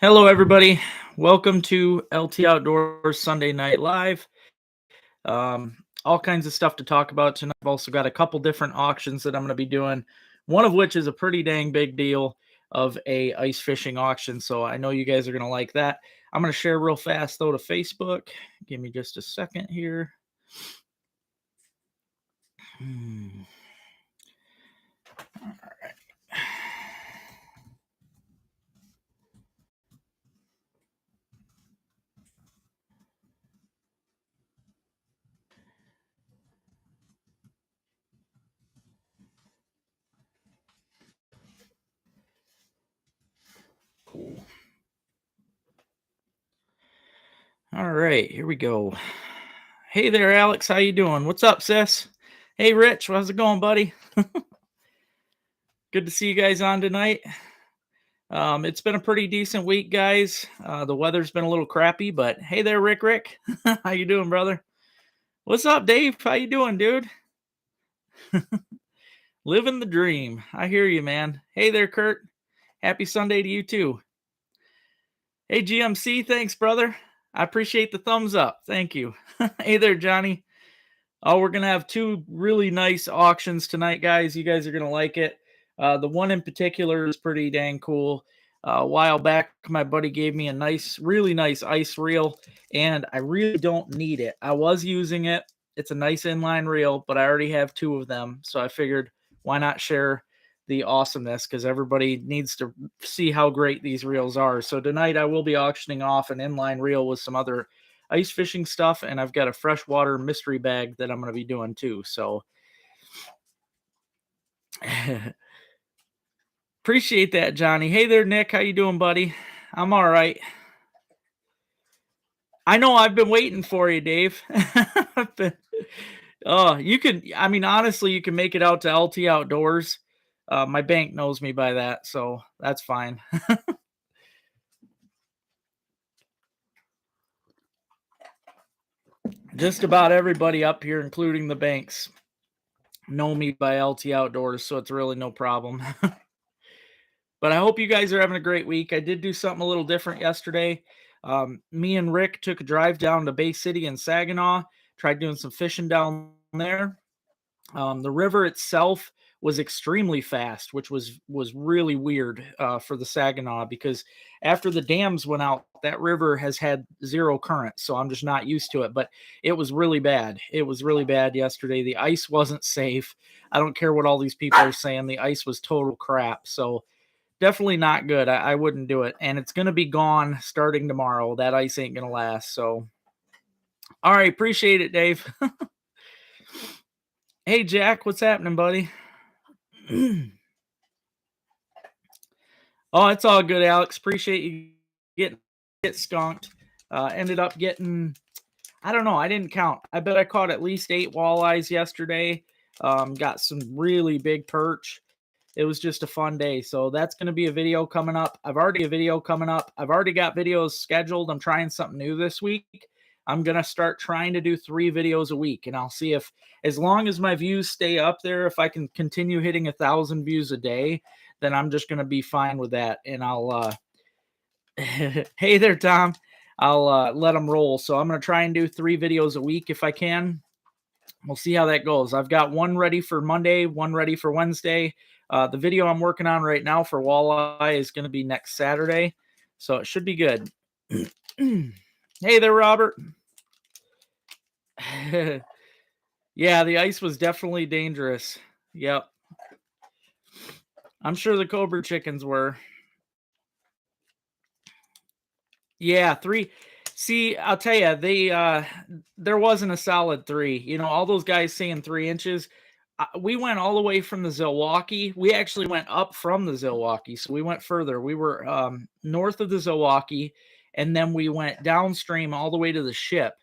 Hello, everybody. Welcome to LT Outdoors Sunday Night Live. All kinds of stuff to talk about tonight. I've also got a couple different auctions that I'm going to be doing. One of which is a pretty dang big deal of a ice fishing auction. So I know you guys are going to like that. I'm going to share real fast though to Facebook. Give me just a second here. Hmm. All right. Cool. All right, here we go. Hey there, Alex. How you doing? What's up, sis? Hey, Rich. How's it going, buddy? Good to see you guys on tonight. It's been a pretty decent week, guys. The weather's been a little crappy, but hey there, Rick. How you doing, brother? What's up, Dave? How you doing, dude? Living the dream. I hear you, man. Hey there, Kurt. Happy Sunday to you too. Hey, GMC. Thanks, brother. I appreciate the thumbs up. Thank you. Hey there, Johnny. Oh, we're gonna have two really nice auctions tonight, guys. You guys are gonna like it. The one in particular is pretty dang cool. A while back, my buddy gave me a really nice ice reel, and I really don't need it. I was using it. It's a nice inline reel, but I already have two of them, so I figured why not share the awesomeness because everybody needs to see how great these reels are. So tonight I will be auctioning off an inline reel with some other ice fishing stuff, and I've got a freshwater mystery bag that I'm going to be doing too. So appreciate that, Johnny. Hey there, Nick. How you doing, buddy? I'm all right. I know I've been waiting for you, Dave. Oh, you can. I mean, honestly, you can make it out to LT Outdoors. My bank knows me by that, so that's fine. Just about everybody up here, including the banks, know me by LT Outdoors, so it's really no problem. But I hope you guys are having a great week. I did do something a little different yesterday. Me and Rick took a drive down to Bay City and Saginaw, tried doing some fishing down there. The river itself was extremely fast, which was really weird for the Saginaw because after the dams went out, that river has had zero current, so I'm just not used to it. But it was really bad. It was really bad yesterday. The ice wasn't safe. I don't care what all these people are saying. The ice was total crap. So definitely not good. I wouldn't do it. And it's going to be gone starting tomorrow. That ice ain't going to last. So, all right. Appreciate it, Dave. Hey, Jack. What's happening, buddy? Oh, it's all good, Alex. Appreciate you get skunked. Ended up getting, I don't know. I didn't count. I bet I caught at least 8 walleyes yesterday. Got some really big perch. It was just a fun day. So that's going to be a video coming up. I've already got videos scheduled. I'm trying something new this week. I'm going to start trying to do 3 videos a week, and I'll see if, as long as my views stay up there, if I can continue hitting 1,000 views a day, then I'm just going to be fine with that. And I'll, hey there, Tom. I'll let them roll. So I'm going to try and do 3 videos a week if I can. We'll see how that goes. I've got one ready for Monday, one ready for Wednesday. The video I'm working on right now for walleye is going to be next Saturday, so it should be good. Hey there, Robert. Yeah, the ice was definitely dangerous. Yep. I'm sure the Cobra chickens were. Yeah, 3. See, I'll tell you, there wasn't a solid 3. You know, all those guys saying 3 inches. We went all the way from the Zilwaukee. We actually went up from the Zilwaukee, so we went further. We were north of the Zilwaukee, and then we went downstream all the way to the ship.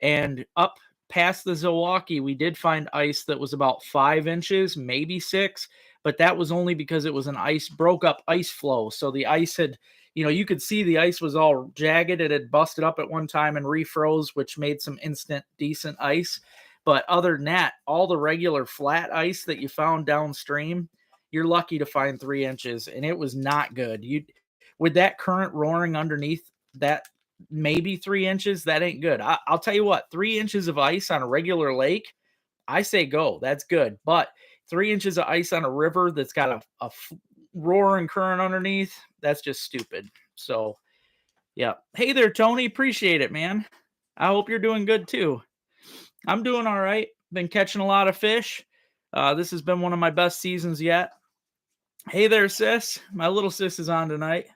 And up past the Zilwaukee, we did find ice that was about 5 inches, maybe 6, but that was only because it was an broke up ice flow. So the ice had, you could see the ice was all jagged. It had busted up at one time and refroze, which made some instant decent ice. But other than that, all the regular flat ice that you found downstream, you're lucky to find 3 inches, and it was not good. with that current roaring underneath that, maybe 3 inches, that ain't good. I'll tell you what, 3 inches of ice on a regular lake, I say go. That's good. But 3 inches of ice on a river that's got a roaring current underneath, that's just stupid. So, yeah. Hey there, Tony. Appreciate it, man. I hope you're doing good too. I'm doing all right. Been catching a lot of fish. This has been one of my best seasons yet. Hey there, sis. My little sis is on tonight.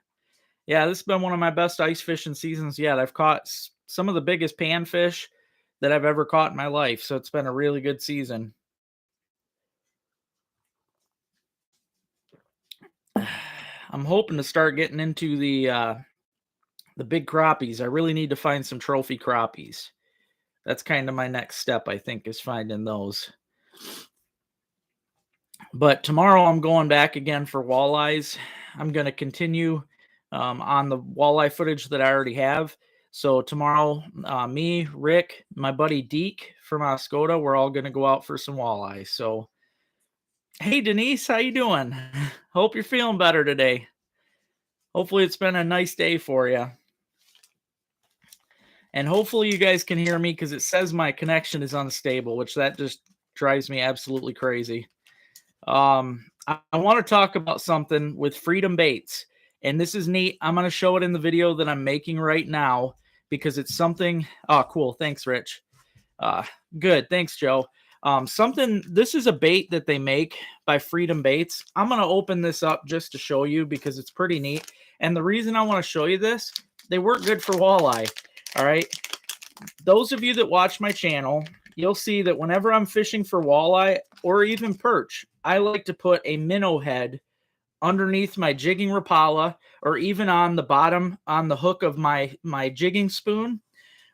Yeah, this has been one of my best ice fishing seasons yet. I've caught some of the biggest panfish that I've ever caught in my life. So it's been a really good season. I'm hoping to start getting into the big crappies. I really need to find some trophy crappies. That's kind of my next step, I think, is finding those. But tomorrow I'm going back again for walleyes. I'm going to continue on the walleye footage that I already have. So tomorrow, me, Rick, my buddy Deke from Oscoda, we're all going to go out for some walleye. So, hey Denise, how you doing? Hope you're feeling better today. Hopefully it's been a nice day for you. And hopefully you guys can hear me because it says my connection is unstable, which that just drives me absolutely crazy. I want to talk about something with Freedom Baits, and this is neat. I'm going to show it in the video that I'm making right now because it's something. Oh, cool. Thanks, Rich. Good. Thanks, Joe. This is a bait that they make by Freedom Baits. I'm going to open this up just to show you because it's pretty neat. And the reason I want to show you this, they work good for walleye. All right. Those of you that watch my channel, you'll see that whenever I'm fishing for walleye or even perch, I like to put a minnow head underneath my jigging Rapala or even on the bottom on the hook of my jigging spoon.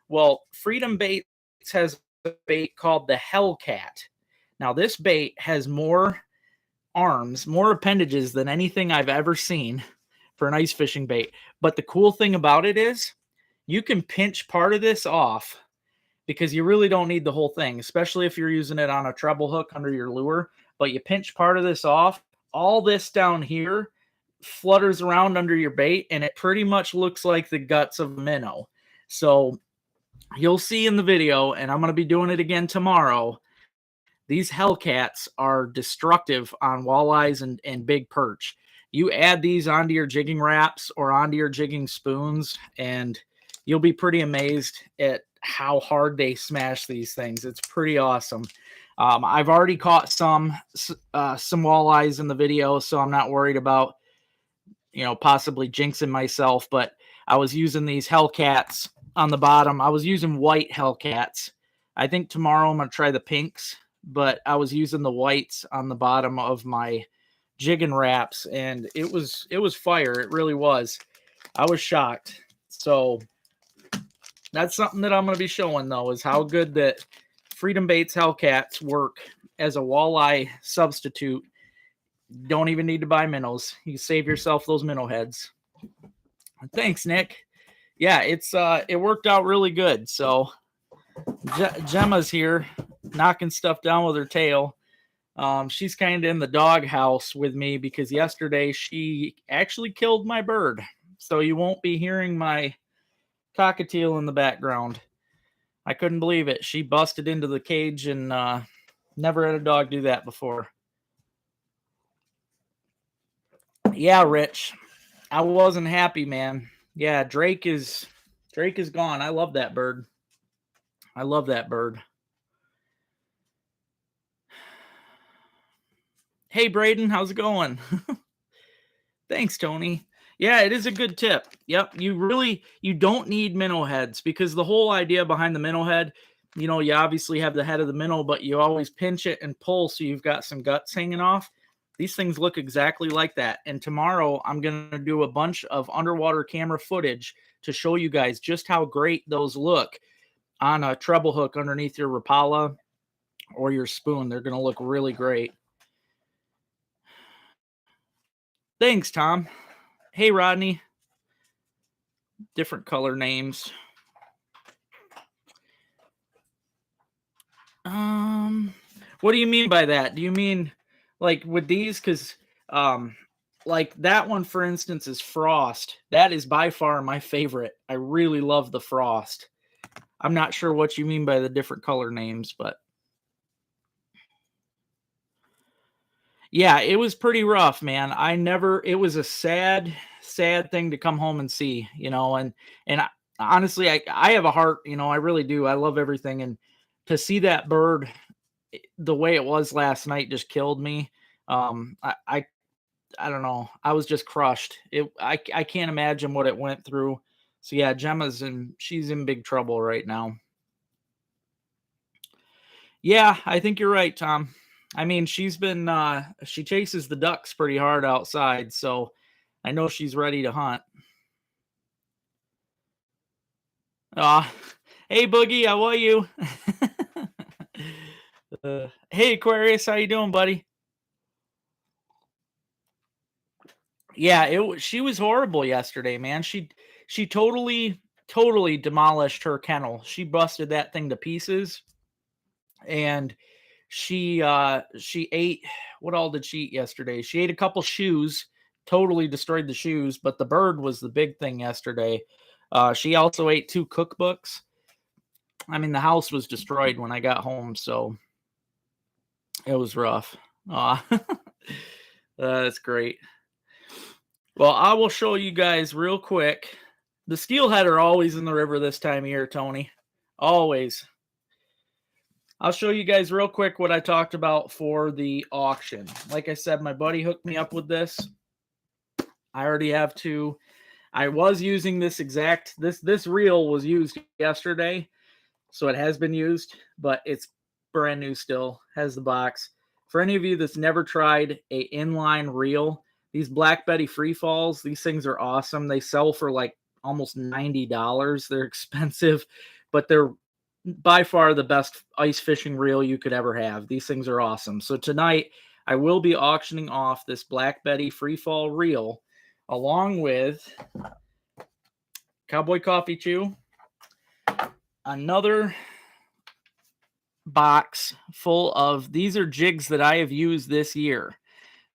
Well, Freedom Baits has a bait called the Hellcat. Now, this bait has more arms, more appendages than anything I've ever seen for an ice fishing bait. But the cool thing about it is you can pinch part of this off because you really don't need the whole thing, especially if you're using it on a treble hook under your lure. But you pinch part of this off, all this down here flutters around under your bait, and it pretty much looks like the guts of a minnow. So you'll see in the video, and I'm going to be doing it again tomorrow, these Hellcats are destructive on walleyes and big perch. You add these onto your jigging wraps or onto your jigging spoons, and you'll be pretty amazed at how hard they smash these things. It's pretty awesome. I've already caught some walleyes in the video, so I'm not worried about, possibly jinxing myself, but I was using these Hellcats on the bottom. I was using white Hellcats. I think tomorrow I'm going to try the pinks, but I was using the whites on the bottom of my jigging wraps, and it was fire. It really was. I was shocked. So that's something that I'm going to be showing, though, is how good that Freedom Baits Hellcats work as a walleye substitute. Don't even need to buy minnows. You save yourself those minnow heads. Thanks, Nick. Yeah, it worked out really good. So Gemma's here knocking stuff down with her tail. She's kind of in the doghouse with me because yesterday she actually killed my bird. So you won't be hearing my cockatiel in the background. I couldn't believe it. She busted into the cage and never had a dog do that before. Yeah, Rich. I wasn't happy, man. Yeah, Drake is gone. I love that bird. I love that bird. Hey, Braden, how's it going? Thanks, Tony. Yeah, it is a good tip. Yep, you don't need minnow heads because the whole idea behind the minnow head, you obviously have the head of the minnow, but you always pinch it and pull so you've got some guts hanging off. These things look exactly like that. And tomorrow I'm going to do a bunch of underwater camera footage to show you guys just how great those look on a treble hook underneath your Rapala or your spoon. They're going to look really great. Thanks, Tom. Hey, Rodney. Different color names. What do you mean by that? Do you mean like with these? Because like that one, for instance, is Frost. That is by far my favorite. I really love the Frost. I'm not sure what you mean by the different color names, but yeah, it was pretty rough, man. It was a sad thing to come home and see, and honestly, I have a heart, I really do. I love everything. And to see that bird the way it was last night just killed me. I don't know. I was just crushed. I can't imagine what it went through. So yeah, she's in big trouble right now. Yeah, I think you're right, Tom. I mean, she chases the ducks pretty hard outside, so I know she's ready to hunt. Ah, hey Boogie, how are you? Hey Aquarius, how you doing, buddy? Yeah, she was horrible yesterday, man. She totally demolished her kennel. She busted that thing to pieces, and she ate, what all did she eat yesterday? She ate a couple shoes, totally destroyed the shoes, but the bird was the big thing yesterday. She also ate 2 cookbooks. I mean, the house was destroyed when I got home, so it was rough. Aw. That's great. Well, I will show you guys real quick. The steelhead are always in the river this time of year, Tony. Always. I'll show you guys real quick what I talked about for the auction. Like I said, my buddy hooked me up with this. I already have 2. I was using this reel was used yesterday, so it has been used, but it's brand new still. Has the box. For any of you that's never tried a inline reel, these Black Betty free falls, these things are awesome. They sell for like almost $90. They're expensive, but they're by far the best ice fishing reel you could ever have. These things are awesome. So tonight I will be auctioning off this Black Betty free fall reel along with Cowboy Coffee Chew, another box full of, these are jigs that I have used this year.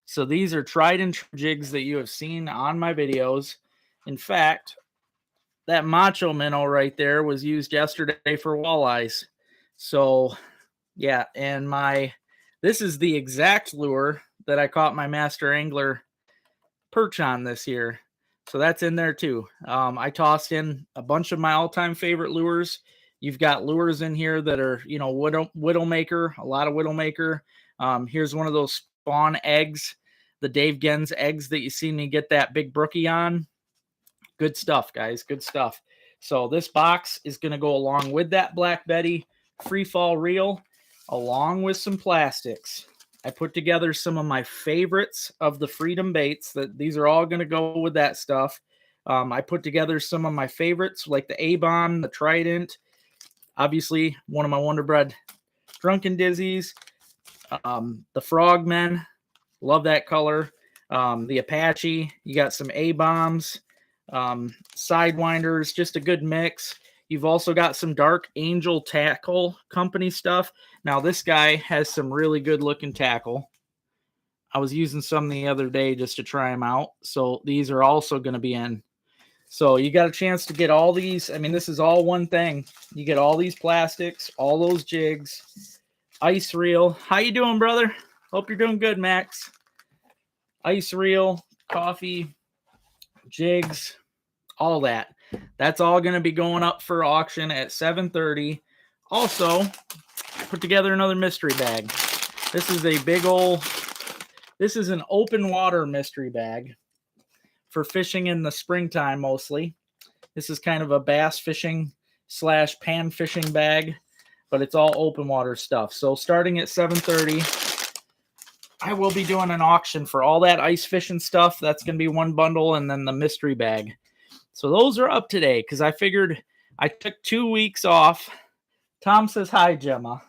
So these are tried and true jigs that you have seen on my videos. In fact, that macho minnow right there was used yesterday for walleyes. So yeah, and this is the exact lure that I caught my master angler perch on this year. So that's in there too. I tossed in a bunch of my all-time favorite lures. You've got lures in here that are, Widowmaker, a lot of Widowmaker. Here's one of those spawn eggs, the Dave Gens eggs that you see me get that big brookie on. Good stuff, guys. Good stuff. So this box is going to go along with that Black Betty free fall reel, along with some plastics. I put together some of my favorites of the Freedom baits. These are all going to go with that stuff. I put together some of my favorites, like the A-Bomb, the Trident, obviously one of my Wonder Bread Drunken Dizzies, the Frogmen, love that color, the Apache. You got some A-Bombs, Sidewinders, just a good mix. You've also got some Dark Angel Tackle Company stuff. Now, this guy has some really good looking tackle. I was using some the other day just to try them out. So these are also going to be in. So you got a chance to get all these. I mean, this is all one thing. You get all these plastics, all those jigs, ice reel. How you doing, brother? Hope you're doing good, Max. Ice reel, coffee, jigs, all that. That's all going to be going up for auction at 7:30. Also, put together another mystery bag. This is this is an open water mystery bag for fishing in the springtime mostly. This is kind of a bass fishing / pan fishing bag, but it's all open water stuff. So starting at 7:30, I will be doing an auction for all that ice fishing stuff. That's going to be one bundle, and then the mystery bag. So those are up today because I figured I took 2 weeks off. Tom says hi, Gemma.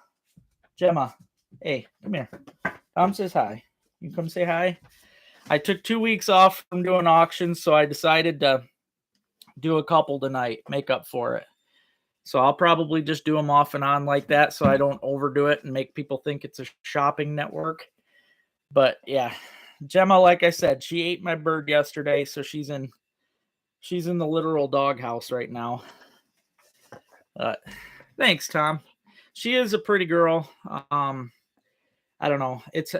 Gemma, hey, come here. Tom says hi. You come say hi. I took 2 weeks off from doing auctions, so I decided to do a couple tonight, make up for it. So I'll probably just do them off and on like that so I don't overdo it and make people think it's a shopping network. But yeah, Gemma, like I said, she ate my bird yesterday, so she's in the literal doghouse right now. Thanks, Tom. She is a pretty girl. I don't know. It's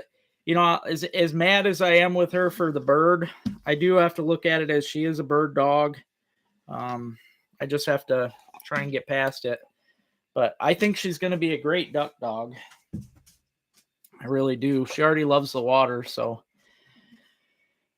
as mad as I am with her for the bird, I do have to look at it as she is a bird dog. I just have to try and get past it. But I think she's going to be a great duck dog. I really do. She already loves the water, so.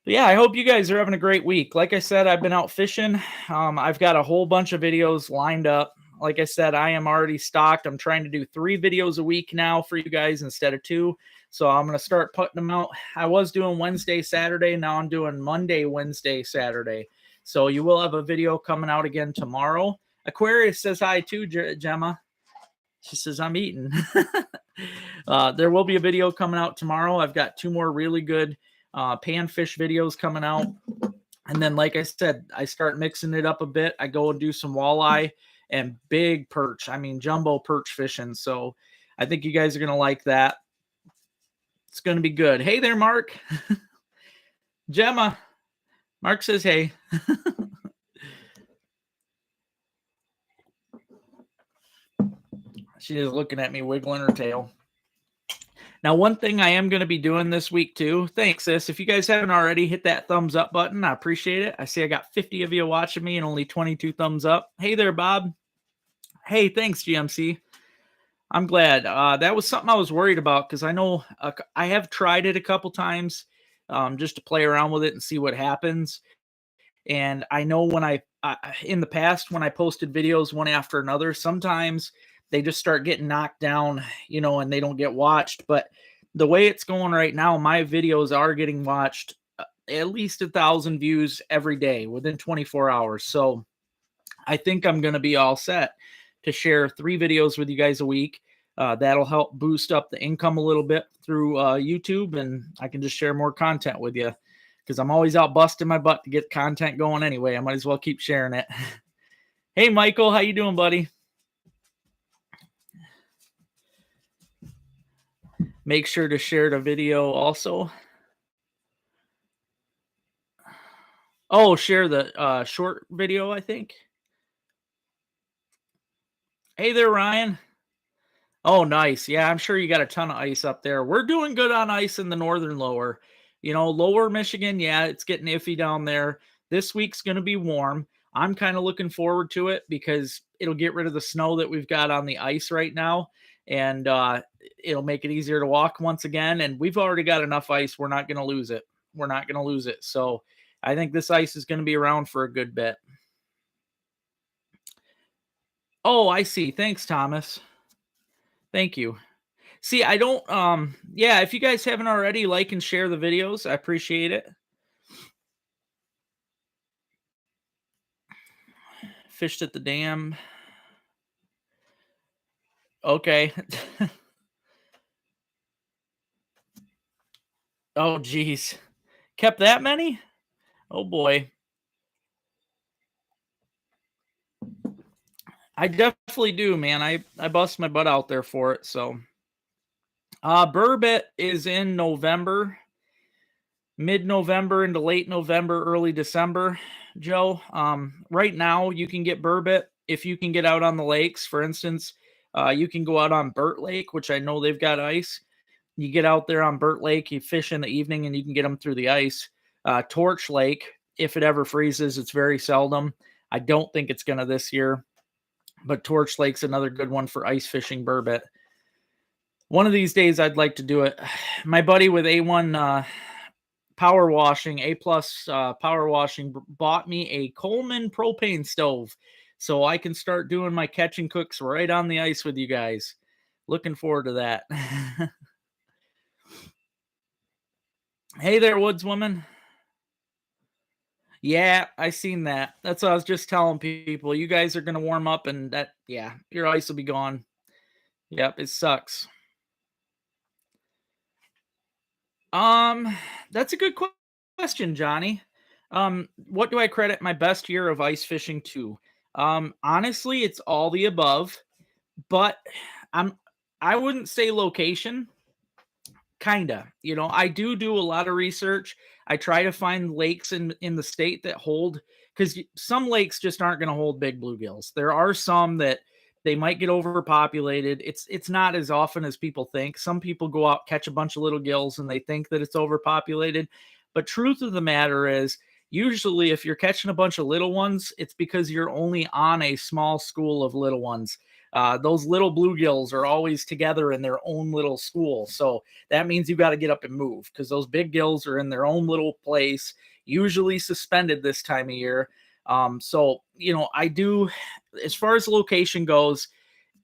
But yeah, I hope you guys are having a great week. Like I said, I've been out fishing. I've got a whole bunch of videos lined up. Like I said, I am already stocked. I'm trying to do 3 videos a week now for you guys instead of 2. So I'm going to start putting them out. I was doing Wednesday, Saturday. Now I'm doing Monday, Wednesday, Saturday. So you will have a video coming out again tomorrow. Aquarius says hi too, Gemma. She says, I'm eating. There will be a video coming out tomorrow. I've got 2 more really good panfish videos coming out. And then, like I said, I start mixing it up a bit. I go and do some walleye and big perch. I mean, jumbo perch fishing. So I think you guys are going to like that. It's going to be good. Hey there, Mark. Gemma. Mark says, hey. She is looking at me, wiggling her tail. Now, one thing I am going to be doing this week too. Thanks, sis. If you guys haven't already, hit that thumbs up button. I appreciate it. I see I got 50 of you watching me and only 22 thumbs up. Hey there, Bob. Hey, thanks, GMC. I'm glad. That was something I was worried about because I know I have tried it a couple times just to play around with it and see what happens. And I know when I in the past, when I posted videos one after another, sometimes they just start getting knocked down, and they don't get watched. But the way it's going right now, my videos are getting watched at least 1,000 views every day within 24 hours. So I think I'm going to be all set to share 3 videos with you guys a week. That'll help boost up the income a little bit through YouTube, and I can just share more content with you because I'm always out busting my butt to get content going anyway. I might as well keep sharing it. Hey, Michael, how you doing, buddy? Make sure to share the video also. Oh, share the short video, I think. Hey there, Ryan. Oh, nice. Yeah, I'm sure you got a ton of ice up there. We're doing good on ice in the northern lower. Lower Michigan, yeah, it's getting iffy down there. This week's going to be warm. I'm kind of looking forward to it because it'll get rid of the snow that we've got on the ice right now. And it'll make it easier to walk once again. And we've already got enough ice. We're not going to lose it. We're not going to lose it. So I think this ice is going to be around for a good bit. Oh, I see. Thanks, Thomas. Thank you. See, I don't, yeah, if you guys haven't already, like and share the videos. I appreciate it. Fished at the dam. Okay. Oh, geez. Kept that many? Oh, boy. I definitely do, man. I bust my butt out there for it, so. Burbot is in November, mid-November into late November, early December, Joe. Right now, you can get burbot if you can get out on the lakes. For instance, you can go out on Burt Lake, which I know they've got ice. You get out there on Burt Lake, you fish in the evening, and you can get them through the ice. Torch Lake, if it ever freezes, it's very seldom. I don't think it's going to this year, but Torch Lake's another good one for ice fishing burbot. One of these days, I'd like to do it. My buddy with A1 power washing, A+ power washing, bought me a Coleman propane stove so I can start doing my catch and cooks right on the ice with you guys. Looking forward to that. Hey there, woodswoman. Yeah, I seen that. That's what I was just telling people. You guys are going to warm up and your ice will be gone. Yep, it sucks. That's a good question, Johnny. What do I credit my best year of ice fishing to? Honestly, it's all the above, but I wouldn't say location. Kinda. I do a lot of research. I try to find lakes in the state that hold, because some lakes just aren't going to hold big bluegills. There are some that they might get overpopulated. It's not as often as people think. Some people go out, catch a bunch of little gills, and they think that it's overpopulated. But truth of the matter is, usually if you're catching a bunch of little ones, it's because you're only on a small school of little ones. Those little bluegills are always together in their own little school. So that means you got to get up and move, because those big gills are in their own little place, usually suspended this time of year. So I do, as far as location goes,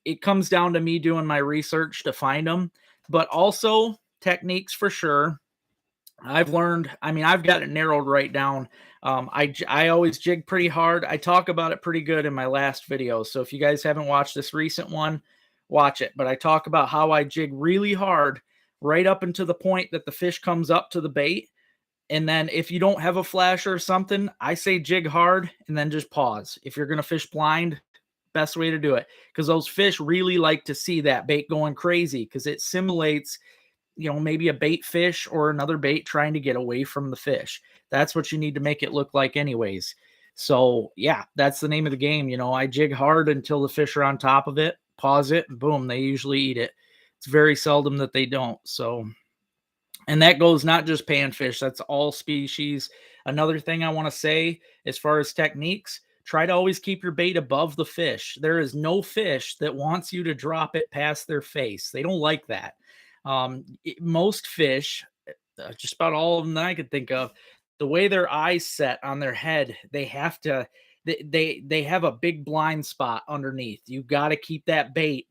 it comes down to me doing my research to find them, but also techniques for sure. I've learned, I mean, I've got it narrowed right down. I always jig pretty hard. I talk about it pretty good in my last video. So if you guys haven't watched this recent one, watch it. But I talk about how I jig really hard right up until the point that the fish comes up to the bait. And then if you don't have a flash or something, I say jig hard and then just pause. If you're going to fish blind, best way to do it, because those fish really like to see that bait going crazy, because it simulates maybe a bait fish or another bait trying to get away from the fish. That's what you need to make it look like anyways. So yeah, that's the name of the game. I jig hard until the fish are on top of it, pause it, and boom, they usually eat it. It's very seldom that they don't. So, and that goes not just panfish, that's all species. Another thing I want to say as far as techniques, try to always keep your bait above the fish. There is no fish that wants you to drop it past their face. They don't like that. Most fish, just about all of them that I could think of, the way their eyes set on their head, they have to, they have a big blind spot underneath. You got to keep that bait.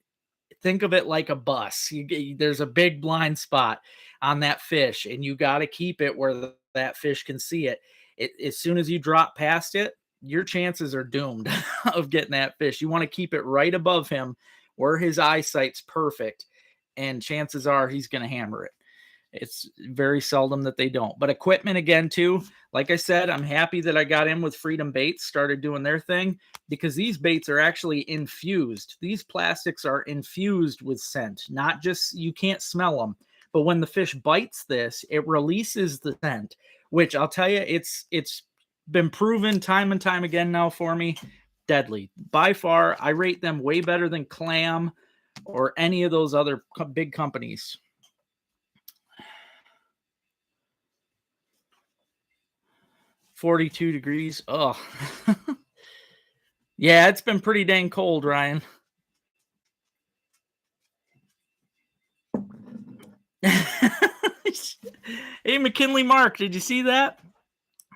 Think of it like a bus. There's a big blind spot on that fish, and you got to keep it where that fish can see it. As soon as you drop past it, your chances are doomed of getting that fish. You want to keep it right above him where his eyesight's perfect, and chances are he's going to hammer it. It's very seldom that they don't. But equipment again too, like I said, I'm happy that I got in with Freedom Baits, started doing their thing, because these baits are actually infused. These plastics are infused with scent, not just, you can't smell them, but when the fish bites this, it releases the scent, which I'll tell you, it's been proven time and time again now for me, deadly. By far, I rate them way better than clam or any of those other big companies. "42 degrees. Oh, yeah, it's been pretty dang cold, Ryan. Hey, McKinley Mark, did you see that?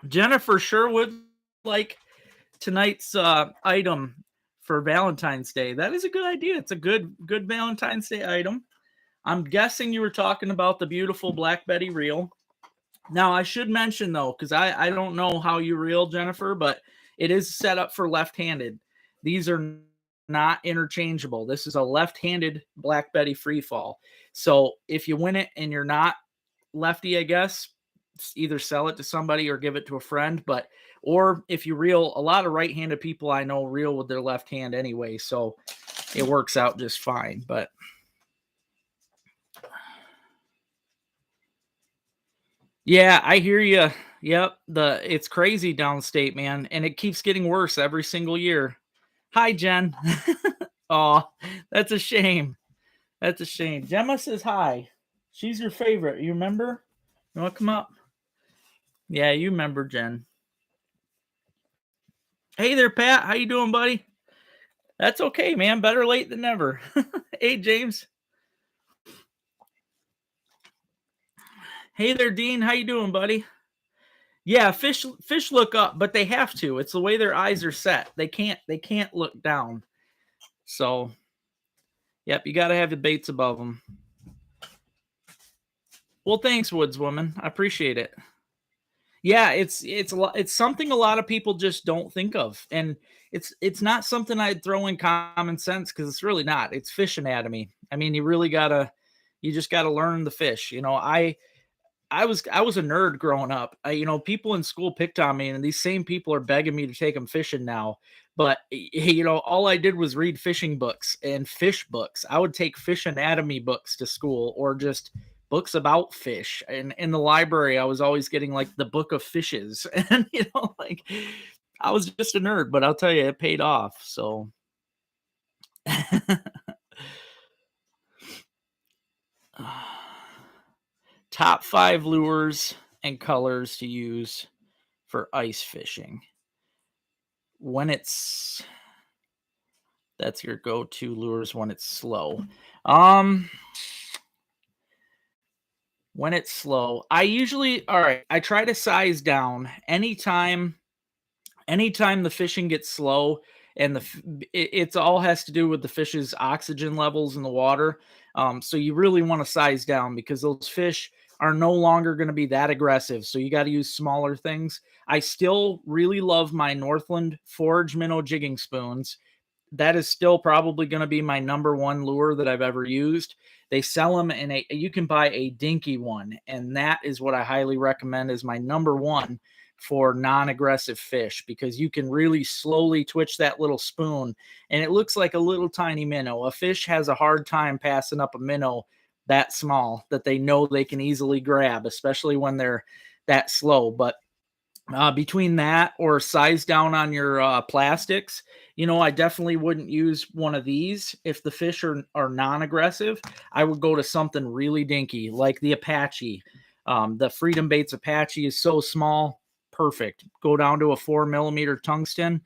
Jennifer Sherwood like tonight's item for Valentine's Day. That is a good idea. It's a good Valentine's Day item. I'm guessing you were talking about the beautiful Black Betty reel. Now, I should mention, though, because I don't know how you reel, Jennifer, but it is set up for left-handed. These are not interchangeable. This is a left-handed Black Betty free fall. So if you win it and you're not lefty, I guess, either sell it to somebody or give it to a friend. Or if you reel, a lot of right-handed people I know reel with their left hand anyway, so it works out just fine. But yeah, I hear you. Yep, it's crazy downstate, man, and it keeps getting worse every single year. Hi, Jen. Oh, that's a shame. That's a shame. Gemma says hi. She's your favorite. You remember? You want to come up? Yeah, you remember Jen. Hey there, Pat. How you doing, buddy? That's okay, man. Better late than never. Hey, James. Hey there, Dean. How you doing, buddy? Yeah, fish look up, but they have to. It's the way their eyes are set. They can't look down. So, yep, you got to have the baits above them. Well, thanks, Woodswoman. I appreciate it. Yeah, it's something a lot of people just don't think of, and it's not something I'd throw in common sense, because it's really not. It's fish anatomy. I mean, you just gotta learn the fish. I was a nerd growing up. People in school picked on me, and these same people are begging me to take them fishing now. But all I did was read fishing books and fish books. I would take fish anatomy books to school, or just books about fish. And in the library, I was always getting like the book of fishes. And, like I was just a nerd, but I'll tell you, it paid off. So, top 5 lures and colors to use for ice fishing. When it's That's your go-to lures when it's slow. Um, when it's slow, I try to size down anytime the fishing gets slow and it's all has to do with the fish's oxygen levels in the water. So you really want to size down because those fish are no longer going to be that aggressive. So you got to use smaller things. I still really love my Northland Forage Minnow jigging spoons. That is still probably going to be my number one lure that I've ever used. They sell them you can buy a dinky one, and that is what I highly recommend as my number one for non-aggressive fish, because you can really slowly twitch that little spoon and it looks like a little tiny minnow. A fish has a hard time passing up a minnow that small that they know they can easily grab, especially when they're that slow. But between that or size down on your plastics, I definitely wouldn't use one of these. If the fish are non-aggressive, I would go to something really dinky like the Apache. The Freedom Baits Apache is so small, perfect. Go down to a 4mm tungsten.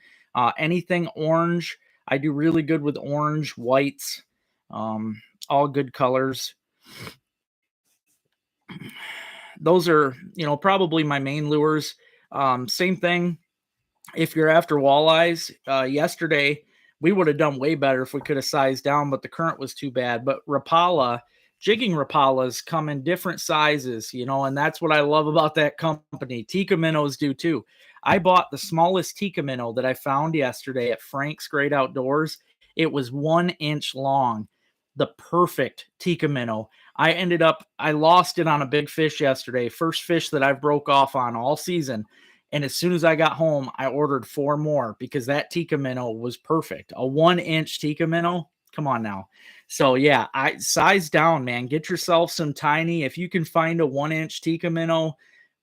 Anything orange, I do really good with orange, whites, all good colors. Those are, probably my main lures. Same thing if you're after walleyes. Yesterday, we would have done way better if we could have sized down, but the current was too bad. But jigging Rapalas come in different sizes, and that's what I love about that company. Tika minnows do too. I bought the smallest Tika minnow that I found yesterday at Frank's Great Outdoors. It was 1 inch long, the perfect Tika minnow. I lost it on a big fish yesterday. First fish that I've broke off on all season. And as soon as I got home, I ordered 4 more because that Tika minnow was perfect. A 1 inch Tika minnow. Come on now. So yeah, I size down, man. Get yourself some tiny. If you can find a 1 inch Tika minnow,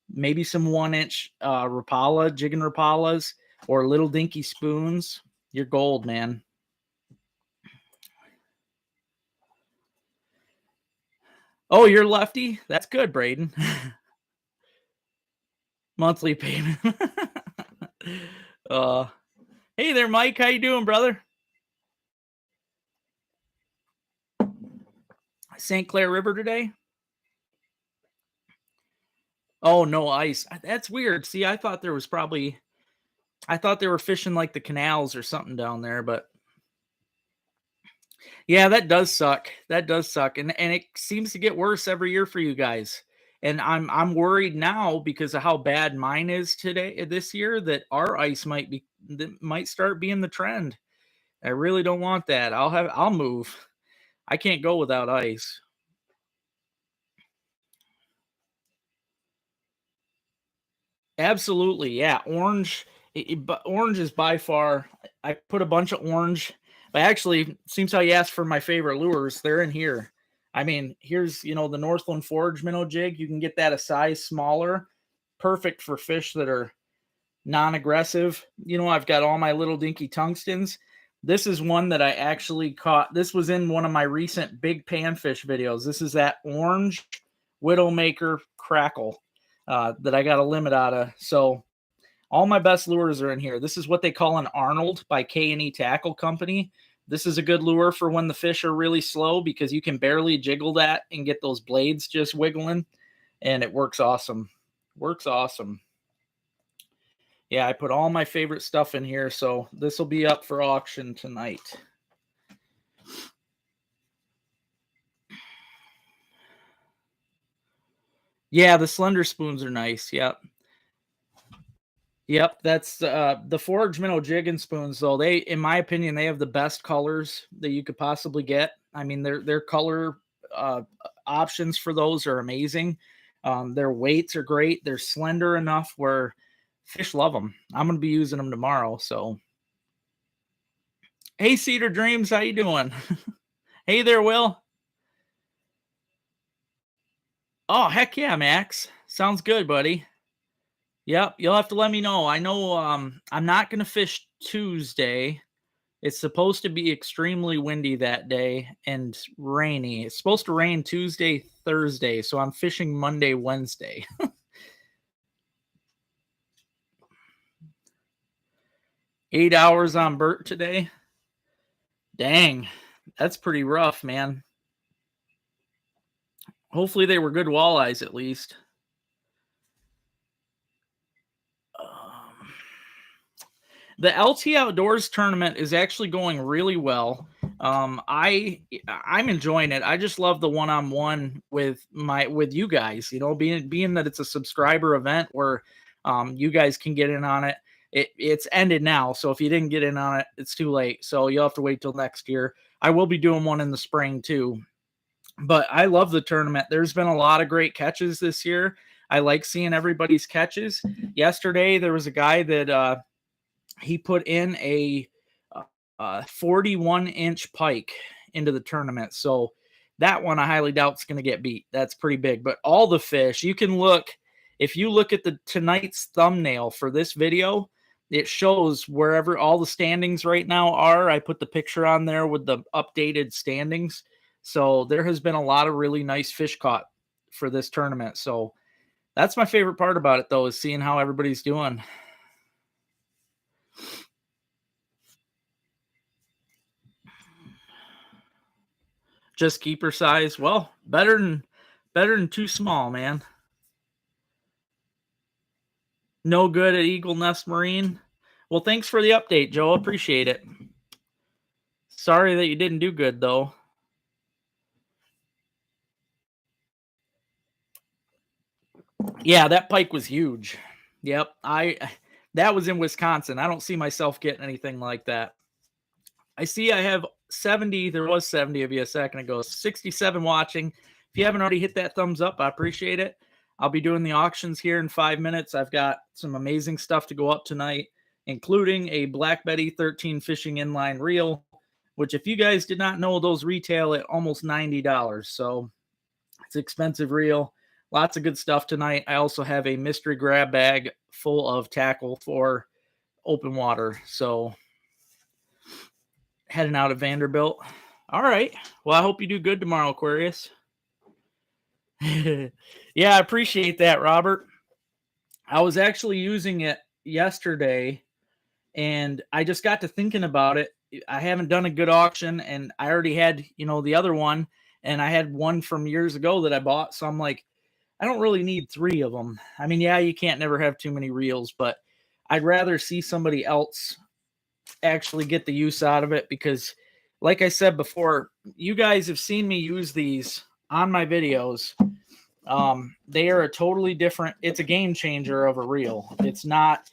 maybe some 1 inch Rapala, jigging Rapalas, or little dinky spoons, you're gold, man. Oh, you're lefty? That's good, Braden. Monthly payment. uh Hey there, Mike. How you doing, brother? St. Clair River today? Oh, no ice. That's weird. See, I thought they were fishing like the canals or something down there, but yeah, that does suck. That does suck. And it seems to get worse every year for you guys. And I'm worried now because of how bad mine is this year, that our ice might start being the trend. I really don't want that. I'll move. I can't go without ice. Absolutely, yeah. But orange is by far. I put a bunch of orange. But actually, seems how you asked for my favorite lures. They're in here. I mean, here's the Northland Forage Minnow Jig. You can get that a size smaller, perfect for fish that are non-aggressive. I've got all my little dinky tungstens. This is one that I actually caught. This was in one of my recent big panfish videos. This is that orange Widowmaker crackle that I got a limit out of. So all my best lures are in here. This is what they call an Arnold by K&E Tackle Company. This is a good lure for when the fish are really slow because you can barely jiggle that and get those blades just wiggling, and it works awesome. Works awesome. Yeah, I put all my favorite stuff in here, so this will be up for auction tonight. Yeah, the slender spoons are nice. Yep. Yep, that's the Forage Minnow Jig and Spoons. Though in my opinion, they have the best colors that you could possibly get. I mean, their color options for those are amazing. Their weights are great. They're slender enough where fish love them. I'm gonna be using them tomorrow. So, hey, Cedar Dreams, how you doing? Hey there, Will. Oh, heck yeah, Max. Sounds good, buddy. Yep, you'll have to let me know. I know I'm not going to fish Tuesday. It's supposed to be extremely windy that day and rainy. It's supposed to rain Tuesday, Thursday, so I'm fishing Monday, Wednesday. 8 hours on Bert today. Dang. That's pretty rough, man. Hopefully they were good walleyes at least. Um, the LT Outdoors tournament is actually going really well. I'm enjoying it. I just love the one-on-one with you guys. You know, being that it's a subscriber event where you guys can get in on it. It's ended now, so if you didn't get in on it, it's too late. So you'll have to wait till next year. I will be doing one in the spring too. But I love the tournament. There's been a lot of great catches this year. I like seeing everybody's catches. Yesterday there was a guy that he put in a 41-inch pike into the tournament. So that one I highly doubt is going to get beat. That's pretty big. But all the fish, you can look, if you look at the tonight's thumbnail for this video, it shows wherever all the standings right now are. I put the picture on there with the updated standings. So there has been a lot of really nice fish caught for this tournament. So that's my favorite part about it, though, is seeing how everybody's doing. Just keeper size. Well, better than too small, man. No good at Eagle Nest Marine. Well, thanks for the update, Joe. Appreciate it. Sorry that you didn't do good, though. Yeah, that pike was huge. Yep, that was in Wisconsin. I don't see myself getting anything like that. I see I have 70. There was 70 of you a second ago. 67 watching. If you haven't already hit that thumbs up, I appreciate it. I'll be doing the auctions here in 5 minutes. I've got some amazing stuff to go up tonight, including a Black Betty 13 fishing inline reel, which if you guys did not know, those retail at almost $90. So it's an expensive reel. Lots of good stuff tonight. I also have a mystery grab bag full of tackle for open water. So heading out of Vanderbilt. All right. Well, I hope you do good tomorrow, Aquarius. Yeah, I appreciate that, Robert. I was actually using it yesterday and I just got to thinking about it. I haven't done a good auction and I already had, the other one and I had one from years ago that I bought. So I'm like, I don't really need 3 of them. I mean, yeah, you can't never have too many reels, but I'd rather see somebody else actually get the use out of it because, like I said before, you guys have seen me use these on my videos. They are a totally different, it's a game changer of a reel. It's not,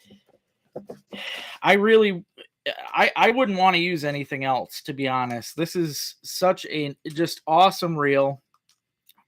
I wouldn't want to use anything else, to be honest. This is such a just awesome reel.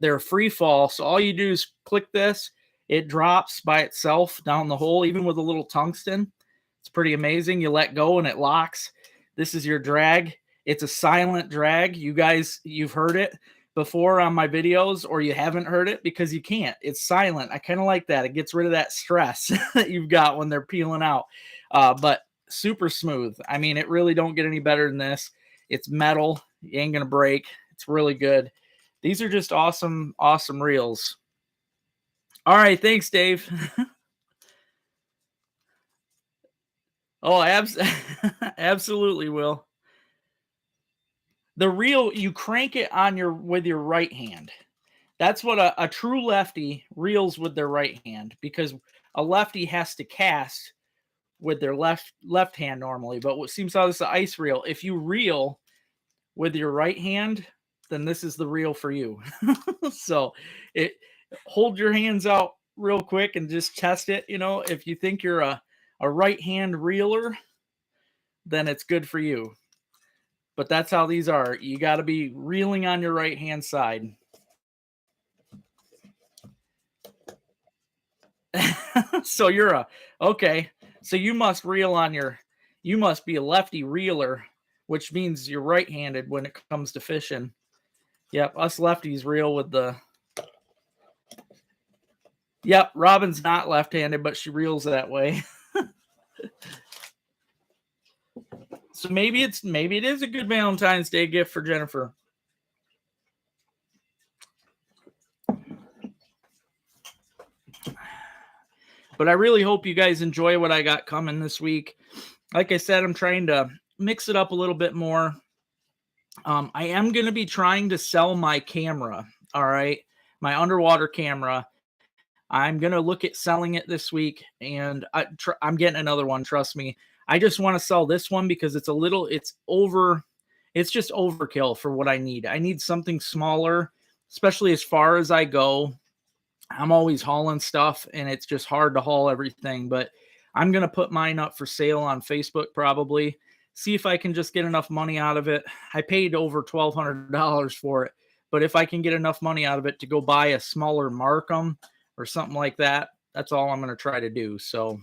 They're free fall, so all you do is click this. It drops by itself down the hole, even with a little tungsten. It's pretty amazing. You let go and it locks. This is your drag. It's a silent drag. You guys, you've heard it before on my videos, or you haven't heard it because you can't. It's silent. I kind of like that. It gets rid of that stress that you've got when they're peeling out. But super smooth. I mean, it really don't get any better than this. It's metal. You ain't going to break. It's really good. These are just awesome, awesome reels. All right. Thanks, Dave. Oh, absolutely, Will. The reel, you crank it with your right hand. That's what a true lefty reels with their right hand, because a lefty has to cast with their left hand normally. But what seems how this is an ice reel. If you reel with your right hand, then this is the reel for you. So hold your hands out real quick and just test it. If you think you're a right hand reeler, then it's good for you. But that's how these are. You got to be reeling on your right hand side. So okay. So you must you must be a lefty reeler, which means you're right-handed when it comes to fishing. Yep, us lefties reel with the Yep, Robin's not left-handed, but she reels that way. So maybe it is a good Valentine's Day gift for Jennifer. But I really hope you guys enjoy what I got coming this week. Like I said, I'm trying to mix it up a little bit more. I am going to be trying to sell my camera. All right. My underwater camera. I'm going to look at selling it this week, and I'm getting another one. Trust me. I just want to sell this one because it's just overkill for what I need. I need something smaller, especially as far as I go. I'm always hauling stuff, and it's just hard to haul everything, but I'm going to put mine up for sale on Facebook probably. See if I can just get enough money out of it. I paid over $1,200 for it, but if I can get enough money out of it to go buy a smaller Markham or something like that, that's all I'm going to try to do. So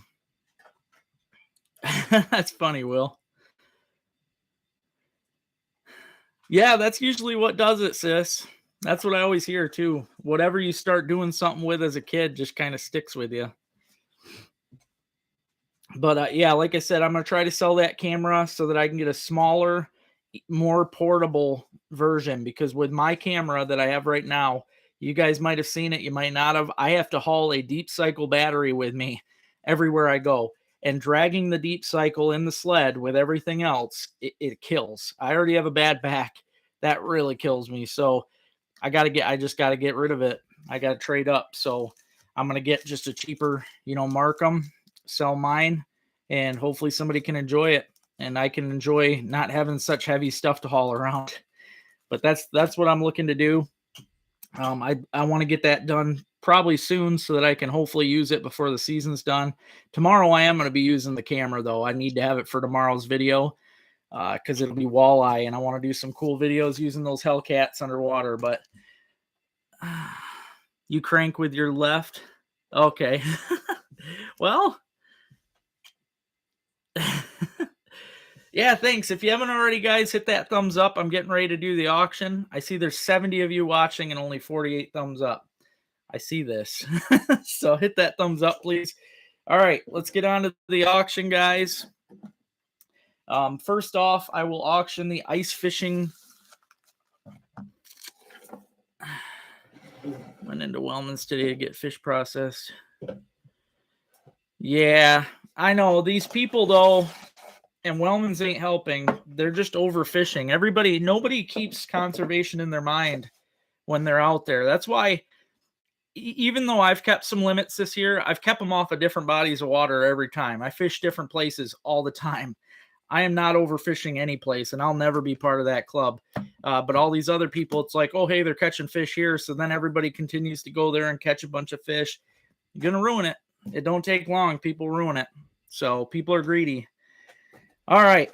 that's funny, Will. Yeah, that's usually what does it, sis. That's what I always hear too. Whatever you start doing something with as a kid just kind of sticks with you. But yeah, like I said, I'm going to try to sell that camera so that I can get a smaller, more portable version, because with my camera that I have right now, you guys might have seen it, you might not have. I have to haul a deep cycle battery with me everywhere I go. And dragging the deep cycle in the sled with everything else, it kills. I already have a bad back. That really kills me. So I just got to get rid of it. I got to trade up. So I'm going to get just a cheaper, Markham, sell mine, and hopefully somebody can enjoy it. And I can enjoy not having such heavy stuff to haul around. But that's what I'm looking to do. I want to get that done probably soon so that I can hopefully use it before the season's done. Tomorrow I am going to be using the camera though. I need to have it for tomorrow's video because it'll be walleye, and I want to do some cool videos using those Hellcats underwater. But you crank with your left. Okay. Well, yeah, thanks. If you haven't already, guys, hit that thumbs up. I'm getting ready to do the auction. I see there's 70 of you watching and only 48 thumbs up. I see this. So hit that thumbs up, please. All right, let's get on to the auction, guys. First off, I will auction the ice fishing. Went into Wellman's today to get fish processed. Yeah, I know. These people, though, and Wellman's ain't helping. They're just overfishing. Nobody keeps conservation in their mind when they're out there. That's why, even though I've kept some limits this year, I've kept them off of different bodies of water every time. I fish different places all the time. I am not overfishing any place, and I'll never be part of that club. But all these other people, it's like, oh, hey, they're catching fish here. So then everybody continues to go there and catch a bunch of fish. You're going to ruin it. It don't take long. People ruin it. So people are greedy. All right.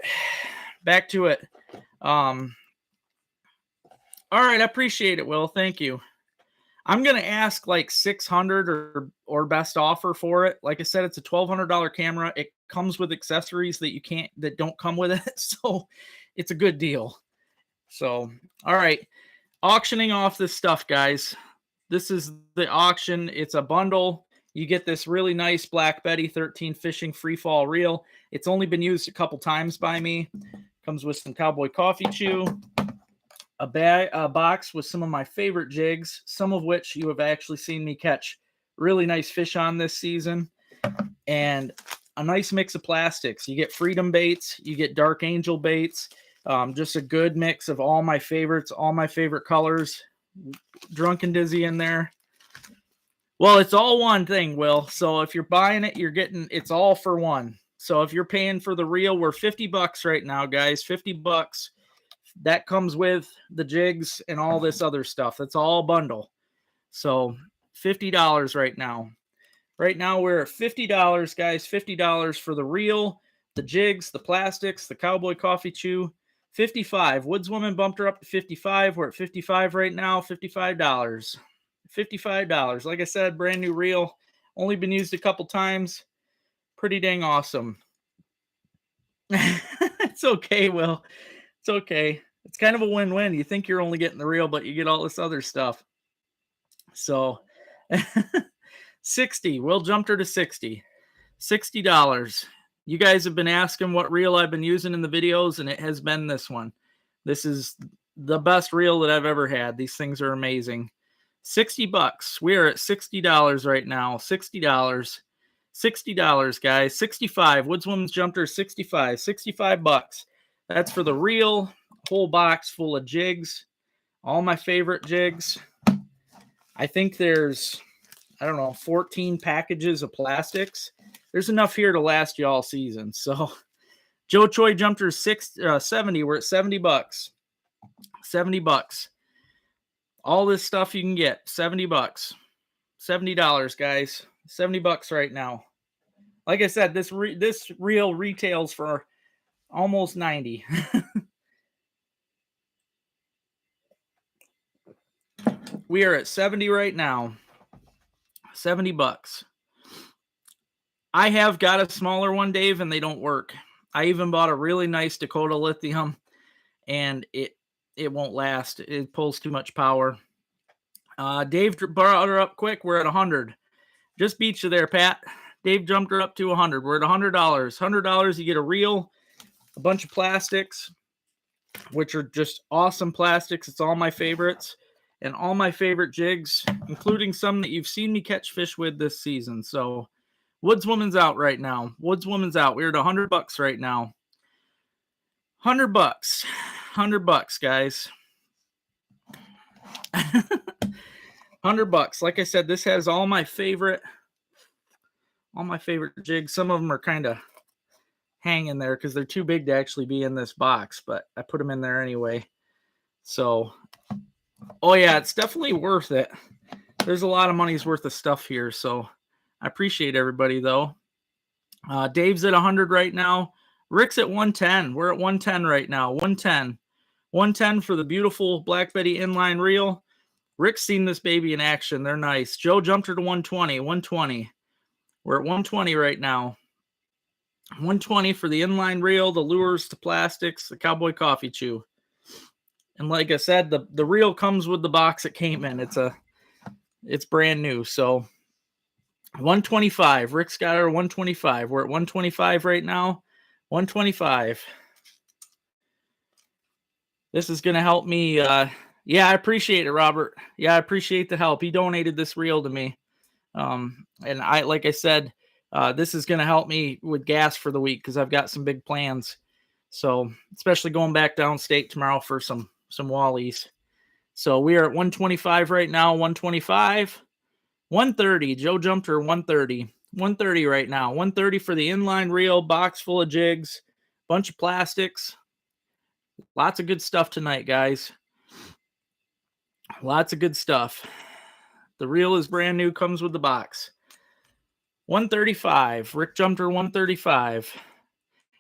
Back to it. All right. I appreciate it, Will. Thank you. I'm going to ask like 600 or best offer for it. Like I said, it's a $1,200 camera. It comes with accessories that don't come with it. So it's a good deal. So, all right. Auctioning off this stuff, guys. This is the auction. It's a bundle. You get this really nice Black Betty 13 fishing free fall reel. It's only been used a couple times by me. Comes with some cowboy coffee chew, a box with some of my favorite jigs, some of which you have actually seen me catch really nice fish on this season, and a nice mix of plastics. You get Freedom baits, you get Dark Angel baits, just a good mix of all my favorites, all my favorite colors. Drunken Dizzy in there. Well, it's all one thing, Will. So if you're buying it, it's all for one. So if you're paying for the reel, we're $50 right now, guys. $50. That comes with the jigs and all this other stuff. That's all bundle. So $50 right now. Right now we're at $50, guys. $50 for the reel, the jigs, the plastics, the cowboy coffee chew. 55. Woodswoman bumped her up to 55. We're at 55 right now. $55. $55. Like I said, brand new reel. Only been used a couple times. Pretty dang awesome. It's okay, Will. It's okay. It's kind of a win-win. You think you're only getting the reel, but you get all this other stuff. So 60. Will jumped her to 60. $60. You guys have been asking what reel I've been using in the videos, and it has been this one. This is the best reel that I've ever had. These things are amazing. $60. We are at $60 right now. $60. $60, guys. 65. Woods Woman's jumped her 65. $65. That's for the reel. Whole box full of jigs. All my favorite jigs. I think there's, I don't know, 14 packages of plastics. There's enough here to last you all season. So Joe Choi jumped her 70. We're at $70. $70. All this stuff you can get. $70. $70, guys. $70 right now. Like I said, this reel retails for almost 90. We are at 70 right now. $70. I have got a smaller one, Dave, and they don't work. I even bought a really nice Dakota lithium, and it won't last. It pulls too much power. Dave brought her up quick. We're at 100. Just beat you there, Pat. Dave jumped her up to 100. We're at $100. $100, you get a reel, a bunch of plastics, which are just awesome plastics. It's all my favorites, and all my favorite jigs, including some that you've seen me catch fish with this season. So Woods Woman's out right now. Woods Woman's out. We're at $100 right now. $100. $100, guys. $100. Like I said, this has all my favorite jigs. Some of them are kind of hanging there because they're too big to actually be in this box, but I put them in there anyway. So, oh yeah, it's definitely worth it. There's a lot of money's worth of stuff here, so I appreciate everybody though. Dave's at 100 right now. Rick's at 110. We're at 110 right now. 110. 110 for the beautiful Black Betty inline reel. Rick's seen this baby in action. They're nice. Joe jumped her to 120. 120. We're at 120 right now. 120 for the inline reel, the lures, the plastics, the Cowboy Coffee Chew. And like I said, the reel comes with the box it came in. It's brand new. So 125. Rick's got her 125. We're at 125 right now. 125. This is going to help me. Yeah, I appreciate it, Robert. Yeah, I appreciate the help. He donated this reel to me. And like I said, this is going to help me with gas for the week because I've got some big plans. So, especially going back downstate tomorrow for some wallies. So we are at 125 right now. 125. 130. Joe jumped her 130. 130 right now. 130 for the inline reel, box full of jigs, bunch of plastics. Lots of good stuff tonight, guys. Lots of good stuff. The reel is brand new, comes with the box. 135. Rick jumped her 135.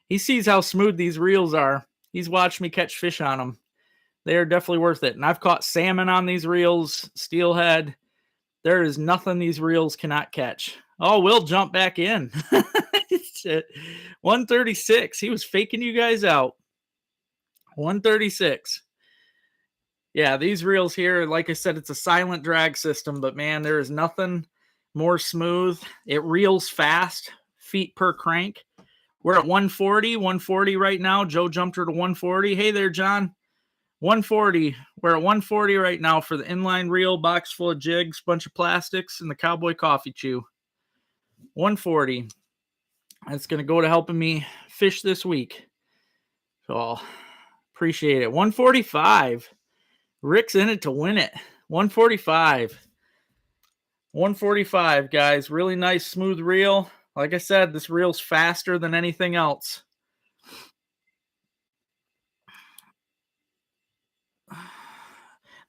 He sees how smooth these reels are. He's watched me catch fish on them. They are definitely worth it. And I've caught salmon on these reels, steelhead. There is nothing these reels cannot catch. Oh, Will jump back in. 136. He was faking you guys out. 136. Yeah, these reels here, like I said, it's a silent drag system, but man, there is nothing more smooth. It reels fast, feet per crank. We're at 140, 140 right now. Joe jumped her to 140. Hey there, John. 140. We're at 140 right now for the inline reel, box full of jigs, bunch of plastics, and the Cowboy Coffee Chew. 140. That's going to go to helping me fish this week. So I'll appreciate it. 145. Rick's in it to win it. 145. 145, guys. Really nice, smooth reel. Like I said, this reel's faster than anything else.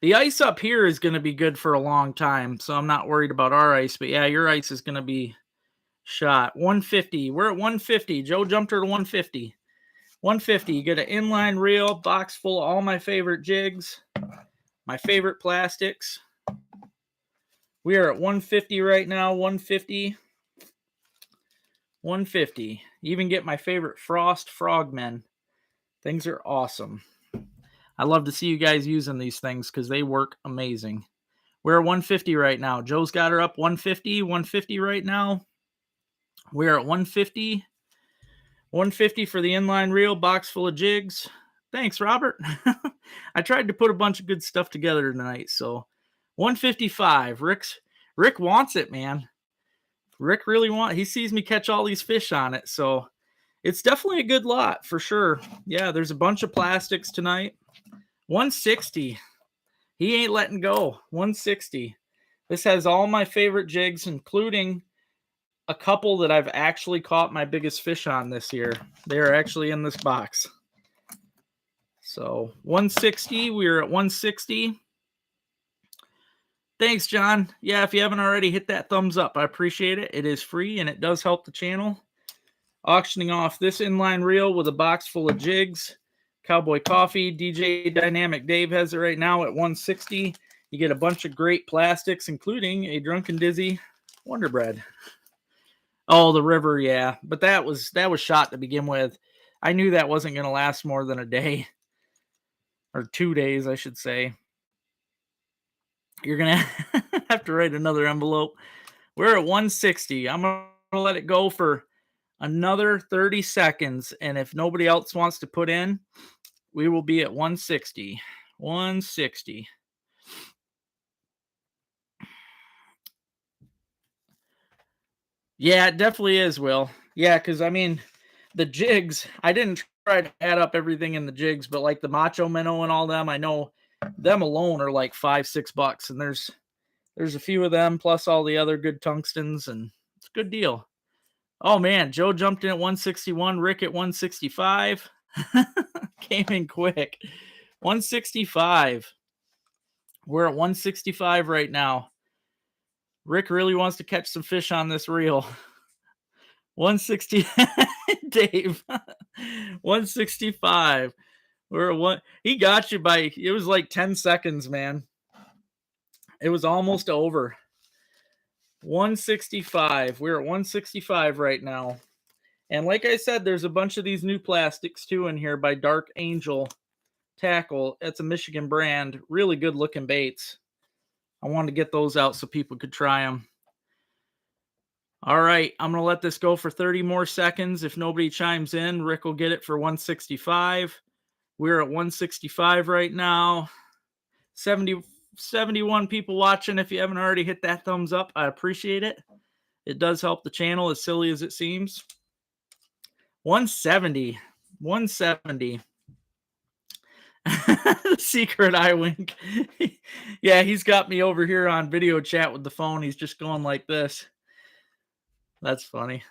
The ice up here is going to be good for a long time, so I'm not worried about our ice. But yeah, your ice is going to be shot. 150. We're at 150. Joe jumped her to 150. 150. You get an inline reel, box full of all my favorite jigs, my favorite plastics. We are at 150 right now. 150. 150. You even get my favorite Frost Frogmen. Things are awesome. I love to see you guys using these things because they work amazing. We're at 150 right now. Joe's got her up 150 right now. We're at 150 for the inline reel, box full of jigs. Thanks, Robert. I tried to put a bunch of good stuff together tonight. So 155. Rick wants it, man. Rick really he sees me catch all these fish on it. So it's definitely a good lot for sure. Yeah, there's a bunch of plastics tonight. 160. He ain't letting go. 160. This has all my favorite jigs, including a couple that I've actually caught my biggest fish on this year. They're actually in this box. So 160, we're at 160. Thanks, John. Yeah, if you haven't already, hit that thumbs up. I appreciate it. It is free and it does help the channel. Auctioning off this inline reel with a box full of jigs. Cowboy Coffee, DJ Dynamic Dave has it right now at 160. You get a bunch of great plastics, including a Drunken Dizzy Wonder Bread. Oh, the river, yeah. But that was shot to begin with. I knew that wasn't going to last more than a day. Or 2 days, I should say. You're going to have to write another envelope. We're at 160. I'm going to let it go for another 30 seconds. And if nobody else wants to put in, we will be at 160. 160. Yeah, it definitely is, Will. Yeah, because, I mean, the jigs, I didn't try to add up everything in the jigs, but like the Macho Minnow and all them, I know them alone are like $5-6, and there's a few of them plus all the other good tungstens, and it's a good deal. Oh man, Joe jumped in at 161, Rick at 165. Came in quick. 165. We're at 165 right now. Rick really wants to catch some fish on this reel. 160. Dave. 165. We're at one. He got you by, it was like 10 seconds, man. It was almost over. 165. We're at 165 right now. And like I said, there's a bunch of these new plastics too in here by Dark Angel Tackle. It's a Michigan brand. Really good looking baits. I wanted to get those out so people could try them. All right, I'm going to let this go for 30 more seconds. If nobody chimes in, Rick will get it for 165. We're at 165 right now. 71 people watching. If you haven't already hit that thumbs up, I appreciate it. It does help the channel, as silly as it seems. 170. 170. Secret eye wink. Yeah, he's got me over here on video chat with the phone. He's just going like this. That's funny.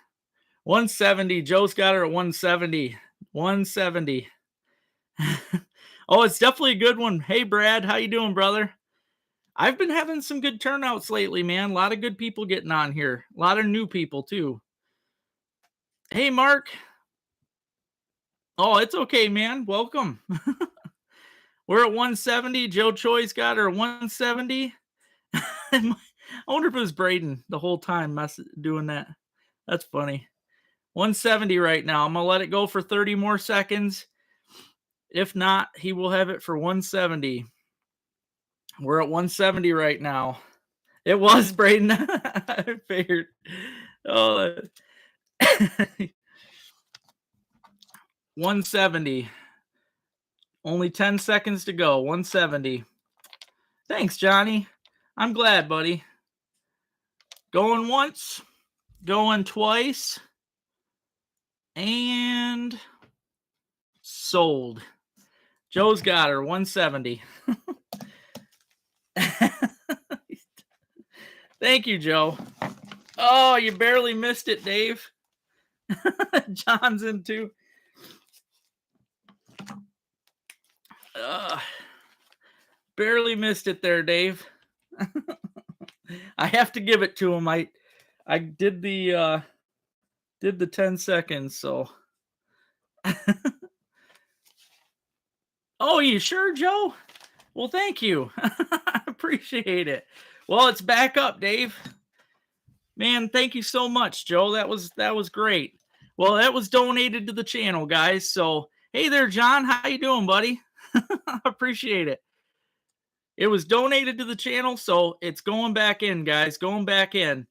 170. Joe's got her at 170. 170. Oh, it's definitely a good one. Hey, Brad. How you doing, brother? I've been having some good turnouts lately, man. A lot of good people getting on here. A lot of new people, too. Hey, Mark. Oh, it's okay, man. Welcome. We're at 170. Joe Choi's got her 170. I wonder if it was Braden the whole time doing that. That's funny. 170 right now. I'm going to let it go for 30 more seconds. If not, he will have it for 170. We're at 170 right now. It was Braden. I figured. Oh, 170. Only 10 seconds to go. 170. Thanks, Johnny. I'm glad, buddy. Going once. Going twice. And sold. Joe's got her. 170. Thank you, Joe. Oh, you barely missed it, Dave. John's in too. Barely missed it there, Dave. I have to give it to him. I did the 10 seconds, so. Oh, you sure, Joe? Well, thank you. I appreciate it. Well, it's back up, Dave. Man, thank you so much, Joe. That was great. Well, that was donated to the channel, guys. So, hey there, John. How you doing, buddy? I appreciate it. It was donated to the channel, so it's going back in, guys. Going back in.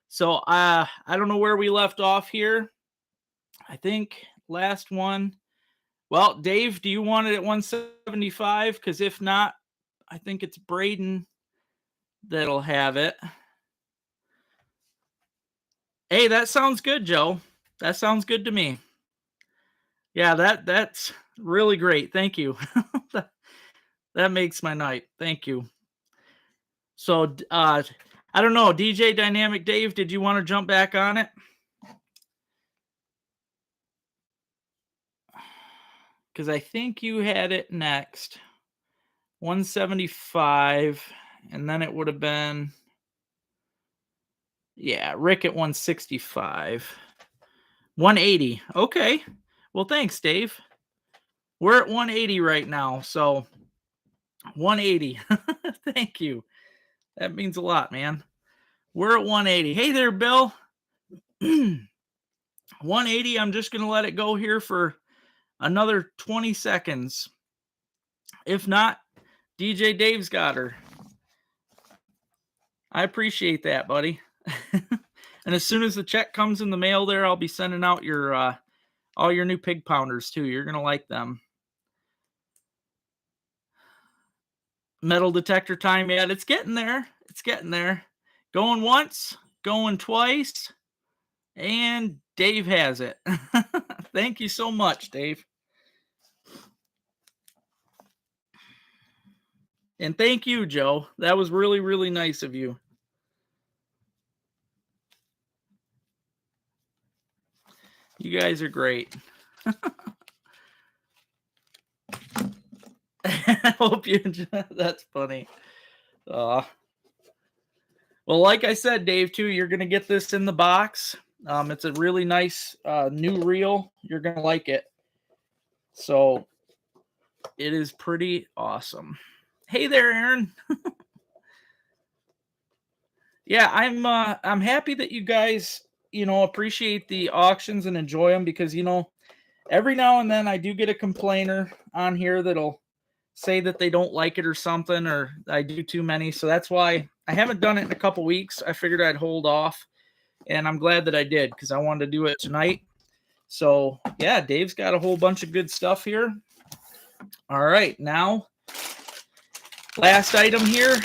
So I don't know where we left off here. I think last one. Well, Dave, do you want it at 175? Because if not, I think it's Braden that'll have it. Hey, that sounds good, Joe. That sounds good to me. Yeah, that's really great. Thank you. That makes my night. Thank you. So, I don't know, DJ Dynamic Dave, did you want to jump back on it? Because I think you had it next. 175, and then it would have been, yeah, Rick at 165. 180. Okay. Well, thanks, Dave. We're at 180 right now, so 180. Thank you. That means a lot, man. We're at 180. Hey there, Bill. 180. I'm just going to let it go here for another 20 seconds. If not, DJ Dave's got her. I appreciate that, buddy. And as soon as the check comes in the mail there, I'll be sending out your all your new pig pounders too. You're going to like them. Metal detector time yet? It's getting there. It's getting there. Going once, going twice, and Dave has it. Thank you so much, Dave. And thank you, Joe. That was really, really nice of you. You guys are great. I hope you enjoy. That's funny. Well, like I said, Dave, too, you're going to get this in the box. It's a really nice new reel. You're going to like it. So it is pretty awesome. Hey there, Aaron. Yeah, I'm happy that you guys, appreciate the auctions and enjoy them, because, every now and then I do get a complainer on here that'll say that they don't like it or something, or I do too many. So that's why I haven't done it in a couple weeks. I figured I'd hold off, and I'm glad that I did, because I wanted to do it tonight. So yeah, Dave's got a whole bunch of good stuff here. All right, now last item here.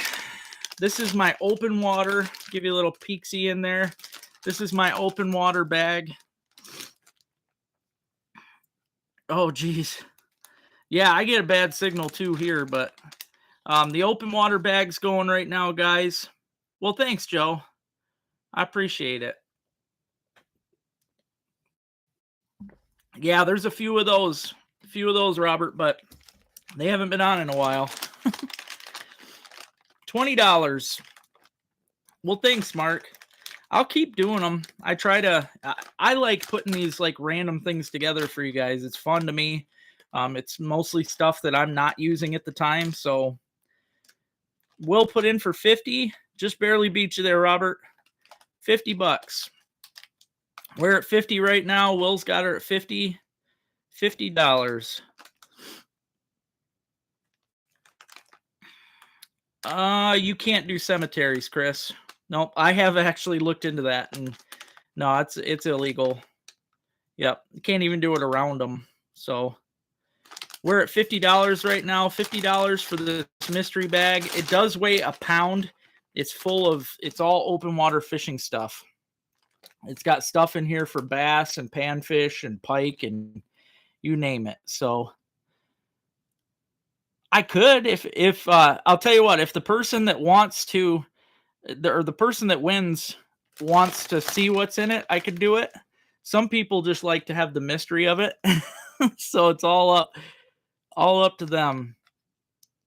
This is my open water. Give you a little peeksy in there. This is my open water bag. Oh, geez. Yeah, I get a bad signal too here, but the open water bag's going right now, guys. Well, thanks, Joe. I appreciate it. Yeah, there's a few of those, Robert, but they haven't been on in a while. $20. Well, thanks, Mark. I'll keep doing them. I like putting these like random things together for you guys. It's fun to me. It's mostly stuff that I'm not using at the time. So we'll put in for 50. Just barely beat you there, Robert. $50. We're at 50 right now. Will's got her at 50. $50. You can't do cemeteries, Chris. Nope, I have actually looked into that, and no, it's illegal. Yep, you can't even do it around them. So we're at $50 right now. $50 for this mystery bag. It does weigh a pound. It's all open water fishing stuff. It's got stuff in here for bass and panfish and pike and you name it. So I could, if I'll tell you what, if the person that wants to, or the person that wins wants to see what's in it, I could do it. Some people just like to have the mystery of it. So it's all up to them.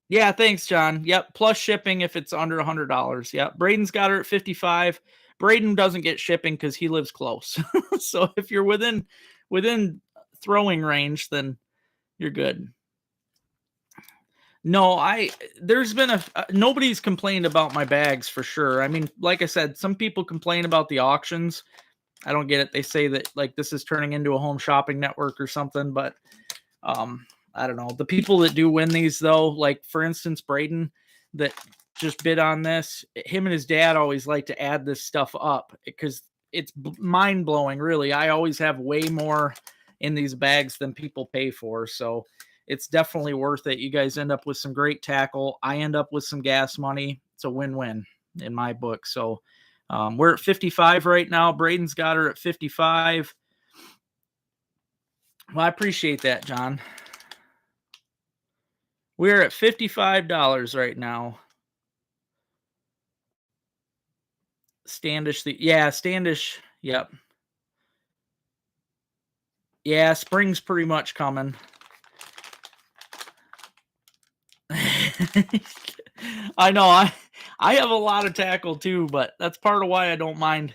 Yeah, thanks, John. Yep, plus shipping if it's under $100. Yep, Braden's got her at 55. Braden doesn't get shipping because he lives close. So if you're within throwing range, then you're good. No, there's been nobody's complained about my bags for sure. I mean, like I said, some people complain about the auctions. I don't get it. They say that like this is turning into a home shopping network or something, but I don't know. The people that do win these though, like for instance, Braden, that just bid on this. Him and his dad always like to add this stuff up because it's mind blowing, really. I always have way more in these bags than people pay for. So it's definitely worth it. You guys end up with some great tackle. I end up with some gas money. It's a win-win in my book. So we're at 55 right now. Braden's got her at 55. Well, I appreciate that, John. We're at $55 right now. Standish, Standish. Yep. Yeah, spring's pretty much coming. I know. I have a lot of tackle too, but that's part of why I don't mind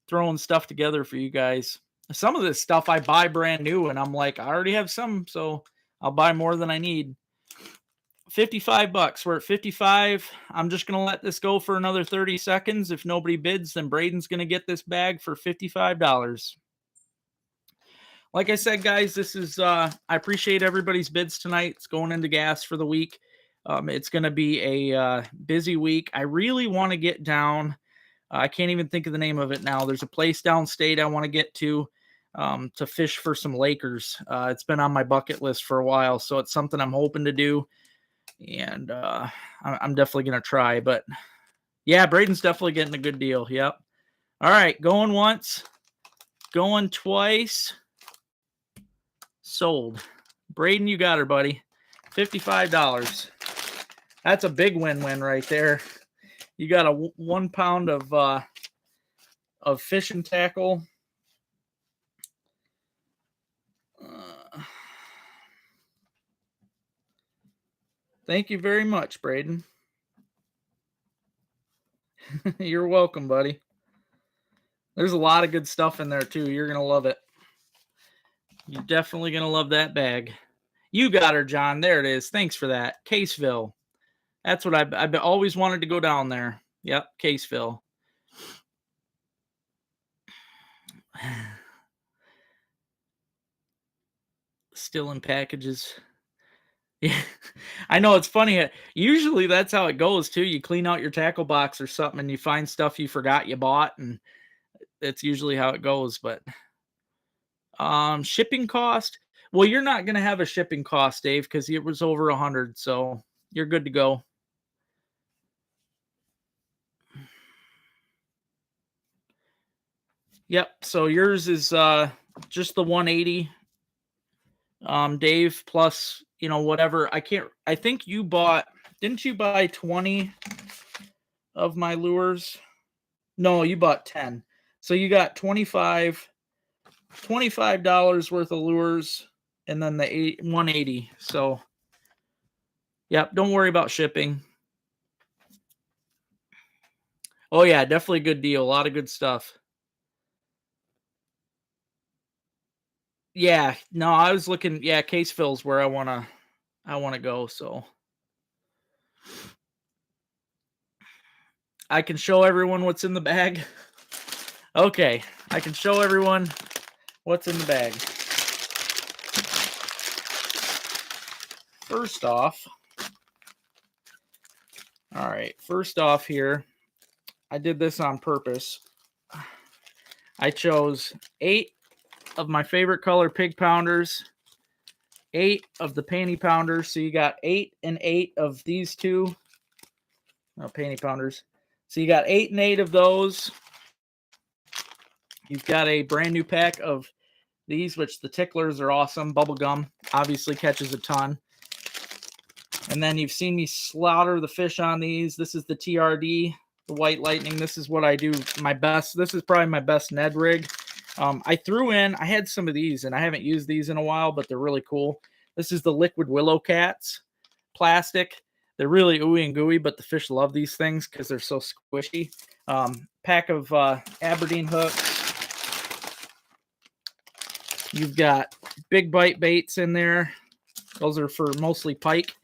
throwing stuff together for you guys. Some of this stuff I buy brand new, and I'm like, I already have some, so I'll buy more than I need. $55. We're at 55. I'm just going to let this go for another 30 seconds. If nobody bids, then Braden's going to get this bag for $55. Like I said, guys, this is, I appreciate everybody's bids tonight. It's going into gas for the week. It's going to be a busy week. I really want to get down. I can't even think of the name of it now. There's a place downstate I want to get to fish for some Lakers. It's been on my bucket list for a while, so it's something I'm hoping to do. And I'm definitely going to try. But, yeah, Braden's definitely getting a good deal. Yep. All right, going once, going twice. Sold. Braden, you got her, buddy. $55. That's a big win-win right there. You got a 1 pound of fishing tackle. Thank you very much, Braden. You're welcome, buddy. There's a lot of good stuff in there, too. You're going to love it. You're definitely going to love that bag. You got her, John. There it is. Thanks for that. Caseville. That's what I've always wanted to go down there. Yep, Caseville. Still in packages. Yeah, I know, it's funny. Usually that's how it goes, too. You clean out your tackle box or something, and you find stuff you forgot you bought, and that's usually how it goes. But shipping cost. Well, you're not going to have a shipping cost, Dave, because it was over 100, so you're good to go. Yep. So yours is just the 180, Dave, plus whatever. I think you bought. Didn't you buy 20 of my lures? No, you bought 10. So you got $25 worth of lures, and then the 180. So, yep, don't worry about shipping. Oh yeah, definitely a good deal. A lot of good stuff. Yeah, no, I was looking. Yeah, Caseville's where I wanna go. So I can show everyone what's in the bag. Okay, I can show everyone what's in the bag. First off, all right. First off here, I did this on purpose. I chose 8 of my favorite color pig pounders, 8 of the panty pounders. So you got 8 and 8 of these two. No, panty pounders. So you got 8 and 8 of those. You've got a brand new pack of these, which the ticklers are awesome. Bubblegum obviously catches a ton. And then you've seen me slaughter the fish on these. This is the TRD, the White Lightning. This is what I do my best. This is probably my best Ned rig. I had some of these, and I haven't used these in a while, but they're really cool. This is the Liquid Willow Cats plastic. They're really ooey and gooey, but the fish love these things because they're so squishy. Pack of Aberdeen hooks. You've got big bite baits in there. Those are for mostly pike.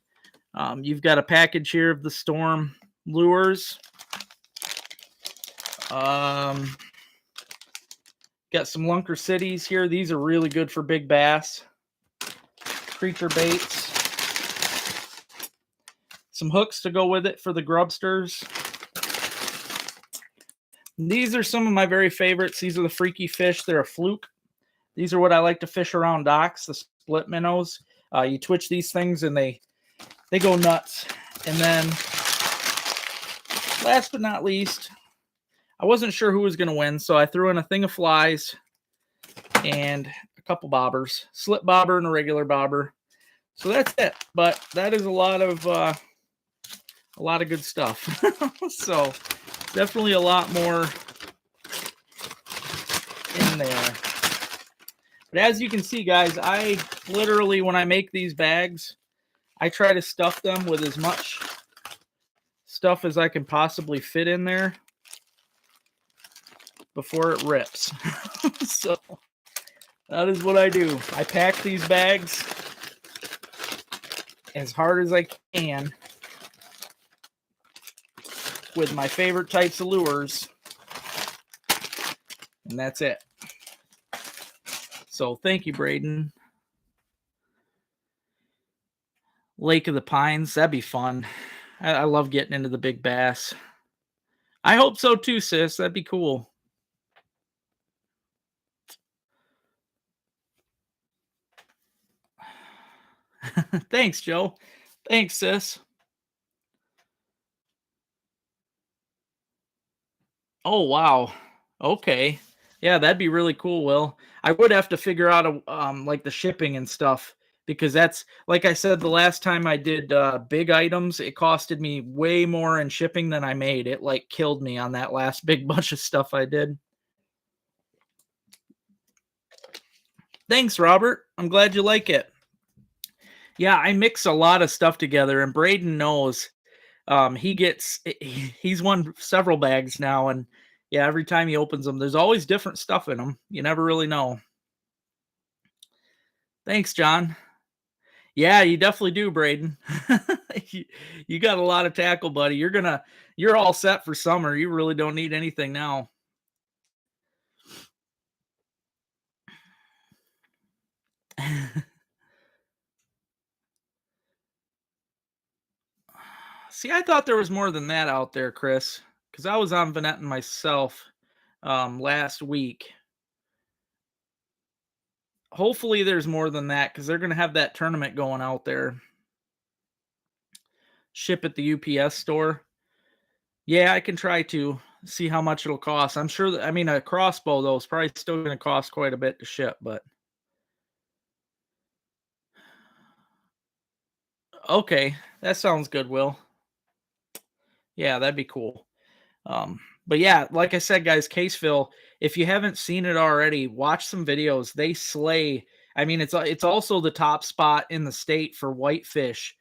You've got a package here of the Storm lures. Got some Lunker Cities here. These are really good for big bass. Creature baits. some hooks to go with it for the grubsters. These are some of my very favorites. These are the freaky fish. They're a fluke. These are what I like to fish around docks, the split minnows. You twitch these things and they go nuts. And then last but not least, I wasn't sure who was going to win, so I threw in a thing of flies and a couple bobbers, slip bobber and a regular bobber. So that's it. But that is a lot of good stuff. So definitely a lot more in there. But as you can see, guys, I literally, when I make these bags, I try to stuff them with as much stuff as I can possibly fit in there before it rips. So that is what I do. I pack these bags as hard as I can with my favorite types of lures, and that's it. So thank you, Braden. Lake of the Pines, that'd be fun. I love getting into the big bass. I hope so too, sis. That'd be cool. Thanks, Joe. Thanks, sis. Oh, wow. Okay. Yeah, that'd be really cool, Will. I would have to figure out like the shipping and stuff, because that's, like I said, the last time I did big items, it costed me way more in shipping than I made. It like killed me on that last big bunch of stuff I did. Thanks, Robert. I'm glad you like it. Yeah, I mix a lot of stuff together, and Braden knows. He's won several bags now, and yeah, every time he opens them, there's always different stuff in them. You never really know. Thanks, John. Yeah, you definitely do, Braden. you got a lot of tackle, buddy. You're all set for summer. You really don't need anything now. See, I thought there was more than that out there, Chris, because I was on Vanetton myself last week. Hopefully, there's more than that, because they're going to have that tournament going out there. Ship at the UPS store. Yeah, I can try to see how much it'll cost. I'm sure that, I mean, a crossbow, though, is probably still going to cost quite a bit to ship, but okay, that sounds good, Will. Yeah, that'd be cool. But yeah, like I said, guys, Caseville, if you haven't seen it already, watch some videos. They slay. I mean, it's also the top spot in the state for whitefish.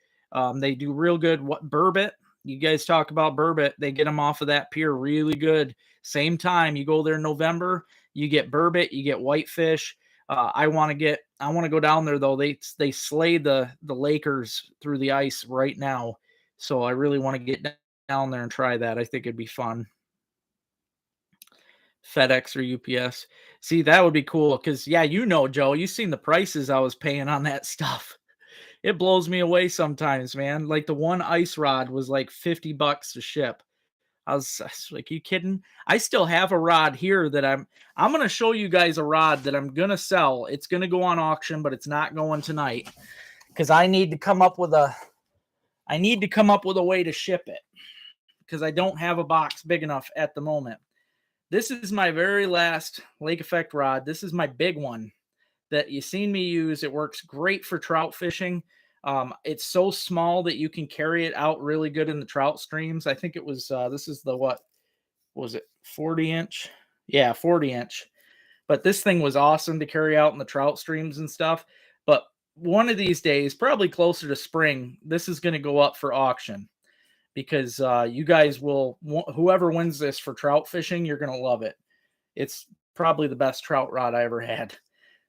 They do real good. What burbot? You guys talk about burbot. They get them off of that pier really good. Same time, you go there in November, you get burbot, you get whitefish. I want to go down there though. They slay the Lakers through the ice right now, so I really want to get down there and try that. I think it'd be fun. FedEx or UPS. See, that would be cool because, yeah, Joe, you've seen the prices I was paying on that stuff. It blows me away sometimes, man. Like the one ice rod was like $50 to ship. I was like, you kidding? I still have a rod here that I'm going to show you guys a rod that I'm going to sell. It's going to go on auction, but it's not going tonight because I need to come up with a way to ship it because I don't have a box big enough at the moment. This is my very last Lake Effect rod. This is my big one that you've seen me use. It works great for trout fishing. It's so small that you can carry it out really good in the trout streams. I think it was, this is the, what was it, 40 inch? Yeah, 40 inch. But this thing was awesome to carry out in the trout streams and stuff. But one of these days, probably closer to spring, this is going to go up for auction because you guys will, whoever wins this for trout fishing, you're going to love it. It's probably the best trout rod I ever had.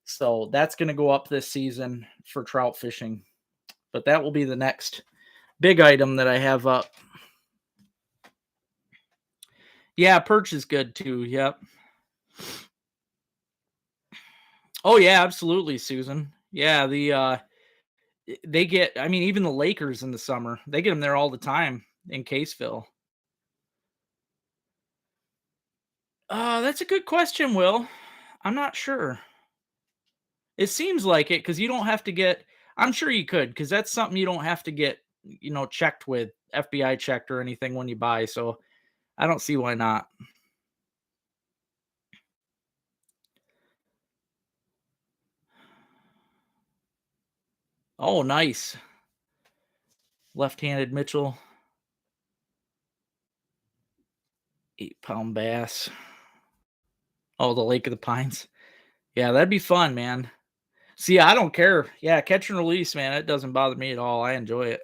So that's going to go up this season for trout fishing. But that will be the next big item that I have up. Yeah, perch is good too. Yep. Oh yeah, absolutely, Susan. Yeah, They get, I mean, even the Lakers in the summer, they get them there all the time in Caseville. That's a good question, Will. I'm not sure. It seems like it because you don't have to get, I'm sure you could, because that's something you don't have to get, checked with, FBI checked or anything when you buy, so I don't see why not. Oh, nice. Left-handed Mitchell, 8-pound bass. Oh, the Lake of the Pines. Yeah, that'd be fun, man. See, I don't care. Yeah, catch and release, man, it doesn't bother me at all, I enjoy it.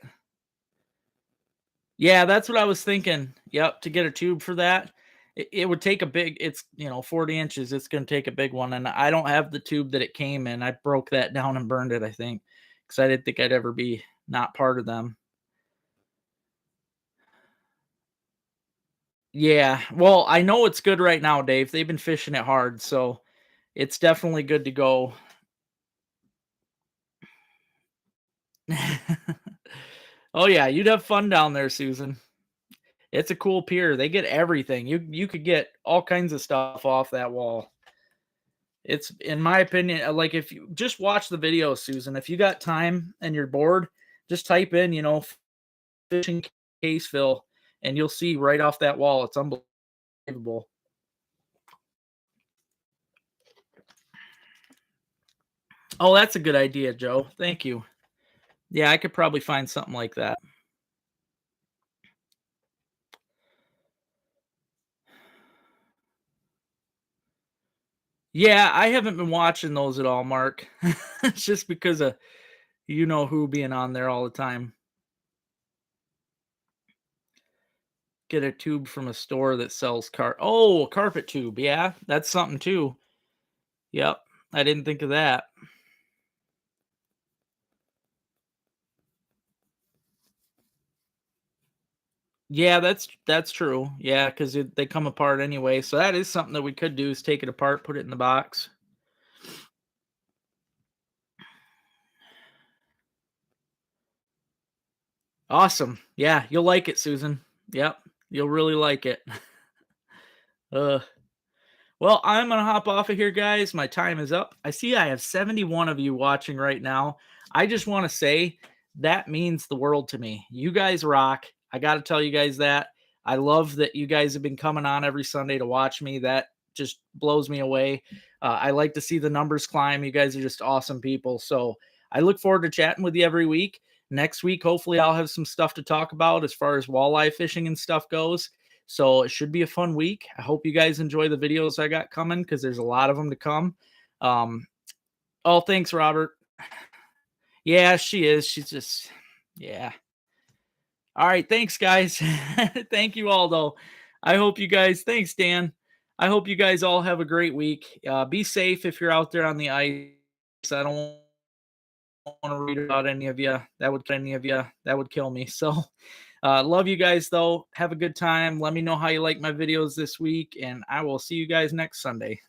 Yeah, that's what I was thinking. Yep, to get a tube for that, it would take a big, it's, 40 inches, it's gonna take a big one, and I don't have the tube that it came in. I broke that down and burned it, I think, because I didn't think I'd ever be not part of them. Yeah, well, I know it's good right now, Dave. They've been fishing it hard, so it's definitely good to go. Oh, yeah, you'd have fun down there, Susan. It's a cool pier. They get everything. You could get all kinds of stuff off that wall. It's, in my opinion, like, if you just watch the video, Susan, if you got time and you're bored, just type in, fishing Caseville, and you'll see right off that wall. It's unbelievable. Oh, that's a good idea, Joe. Thank you. Yeah, I could probably find something like that. Yeah, I haven't been watching those at all, Mark. It's just because of you know who being on there all the time. Get a tube from a store that sells carpet tube. Yeah, that's something too. Yep. I didn't think of that. Yeah, that's true. Yeah, because they come apart anyway. So that is something that we could do, is take it apart, put it in the box. Awesome. Yeah, you'll like it, Susan. Yep, you'll really like it. uh Well, I'm gonna hop off of here, guys. My time is up. I see I have 71 of you watching right now. I just want to say that means the world to me. You guys rock. I got to tell you guys that. I love that you guys have been coming on every Sunday to watch me. That just blows me away. I like to see the numbers climb. You guys are just awesome people. So I look forward to chatting with you every week. Next week, hopefully, I'll have some stuff to talk about as far as walleye fishing and stuff goes. So it should be a fun week. I hope you guys enjoy the videos I got coming, because there's a lot of them to come. Um, oh, thanks, Robert. Yeah, she is. She's just, yeah. All right. Thanks, guys. Thank you all, though. I hope you guys, thanks, Dan. I hope you guys all have a great week. Be safe if you're out there on the ice. I don't want to read about any of you. That would kill me. So, love you guys, though. Have a good time. Let me know how you like my videos this week, and I will see you guys next Sunday.